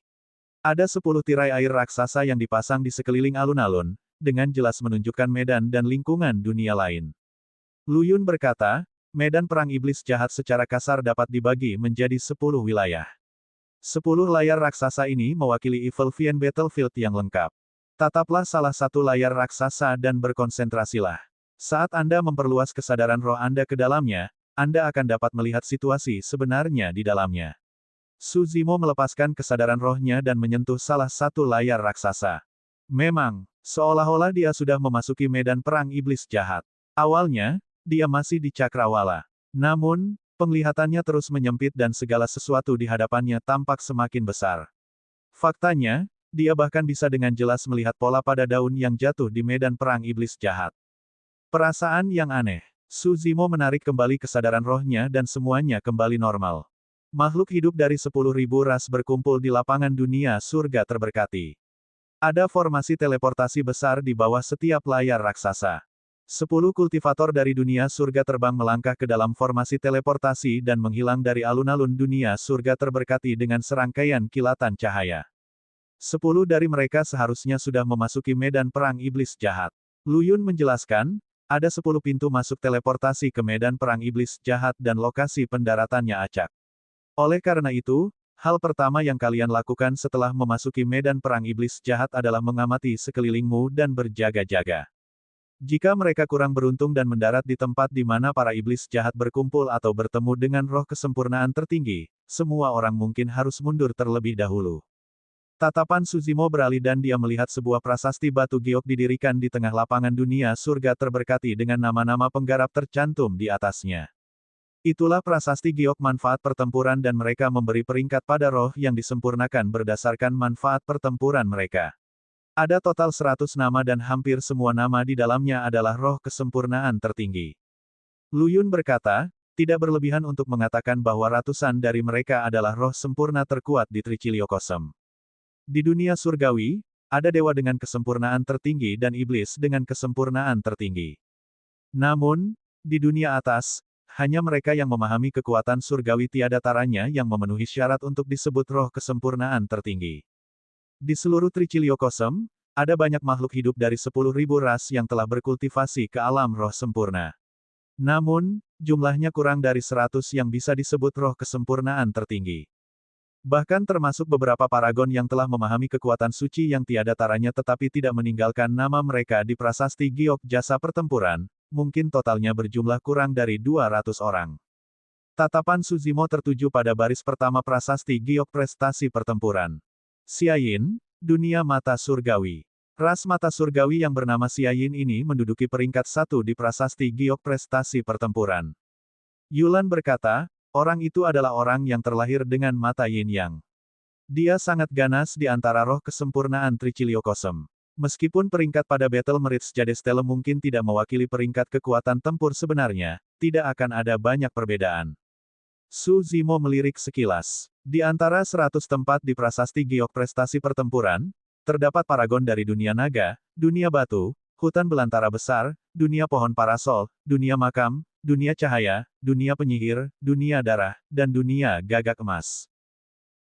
Ada 10 tirai air raksasa yang dipasang di sekeliling alun-alun, dengan jelas menunjukkan medan dan lingkungan dunia lain. Lu Yun berkata, medan perang iblis jahat secara kasar dapat dibagi menjadi 10 wilayah. 10 layar raksasa ini mewakili Evil Vian Battlefield yang lengkap. Tataplah salah satu layar raksasa dan berkonsentrasilah. Saat Anda memperluas kesadaran roh Anda ke dalamnya, Anda akan dapat melihat situasi sebenarnya di dalamnya. Suzimo melepaskan kesadaran rohnya dan menyentuh salah satu layar raksasa. Memang, seolah-olah dia sudah memasuki medan perang iblis jahat. Awalnya, dia masih di cakrawala. Namun, penglihatannya terus menyempit dan segala sesuatu di hadapannya tampak semakin besar. Faktanya, dia bahkan bisa dengan jelas melihat pola pada daun yang jatuh di medan perang iblis jahat. Perasaan yang aneh. Suzimo menarik kembali kesadaran rohnya dan semuanya kembali normal. Makhluk hidup dari 10.000 ras berkumpul di lapangan dunia surga terberkati. Ada formasi teleportasi besar di bawah setiap layar raksasa. 10 kultivator dari dunia surga terbang melangkah ke dalam formasi teleportasi dan menghilang dari alun-alun dunia surga terberkati dengan serangkaian kilatan cahaya. 10 dari mereka seharusnya sudah memasuki medan perang iblis jahat. Lu Yun menjelaskan, ada 10 pintu masuk teleportasi ke medan perang iblis jahat dan lokasi pendaratannya acak. Oleh karena itu, hal pertama yang kalian lakukan setelah memasuki medan perang iblis jahat adalah mengamati sekelilingmu dan berjaga-jaga. Jika mereka kurang beruntung dan mendarat di tempat di mana para iblis jahat berkumpul atau bertemu dengan roh kesempurnaan tertinggi, semua orang mungkin harus mundur terlebih dahulu. Tatapan Suzimo beralih dan dia melihat sebuah prasasti batu giok didirikan di tengah lapangan dunia surga terberkati dengan nama-nama penggarap tercantum di atasnya. Itulah prasasti giok manfaat pertempuran dan mereka memberi peringkat pada roh yang disempurnakan berdasarkan manfaat pertempuran mereka. Ada total 100 nama dan hampir semua nama di dalamnya adalah roh kesempurnaan tertinggi. Lu Yun berkata, tidak berlebihan untuk mengatakan bahwa ratusan dari mereka adalah roh sempurna terkuat di Triciliocosm. Di dunia surgawi, ada dewa dengan kesempurnaan tertinggi dan iblis dengan kesempurnaan tertinggi. Namun, di dunia atas, hanya mereka yang memahami kekuatan surgawi tiada taranya yang memenuhi syarat untuk disebut roh kesempurnaan tertinggi. Di seluruh Triciliocosm, Ada banyak makhluk hidup dari 10.000 ras yang telah berkultivasi ke alam roh sempurna. Namun, jumlahnya kurang dari 100 yang bisa disebut roh kesempurnaan tertinggi. Bahkan termasuk beberapa paragon yang telah memahami kekuatan suci yang tiada taranya tetapi tidak meninggalkan nama mereka di prasasti giok jasa pertempuran, mungkin totalnya berjumlah kurang dari 200 orang. Tatapan Suzimo tertuju pada baris pertama prasasti giok prestasi pertempuran. Xiayin, dunia mata surgawi. Ras mata surgawi yang bernama Xiayin ini menduduki peringkat 1 di prasasti giok prestasi pertempuran. Yulan berkata, orang itu adalah orang yang terlahir dengan mata yin yang. Dia sangat ganas di antara roh kesempurnaan Triciliocosm. Meskipun peringkat pada Battle Merit Jadestelle mungkin tidak mewakili peringkat kekuatan tempur sebenarnya, tidak akan ada banyak perbedaan. Su Zimo melirik sekilas. Di antara 100 tempat di prasasti giok prestasi pertempuran, terdapat paragon dari dunia naga, dunia batu, hutan belantara besar, dunia pohon parasol, dunia makam, dunia cahaya, dunia penyihir, dunia darah, dan dunia gagak emas.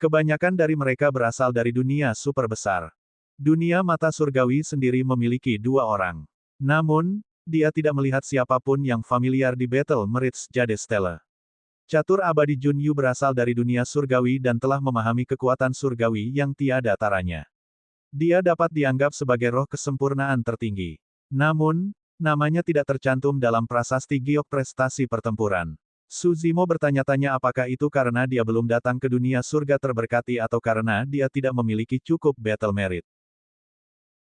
Kebanyakan dari mereka berasal dari dunia super besar. Dunia mata surgawi sendiri memiliki 2 orang. Namun, dia tidak melihat siapapun yang familiar di Battle Merit Jadestelle. Catur abadi Jun Yu berasal dari dunia surgawi dan telah memahami kekuatan surgawi yang tiada taranya. Dia dapat dianggap sebagai roh kesempurnaan tertinggi. Namun, namanya tidak tercantum dalam prasasti giok prestasi pertempuran. Su Zimo bertanya-tanya apakah itu karena dia belum datang ke dunia surga terberkati atau karena dia tidak memiliki cukup battle merit.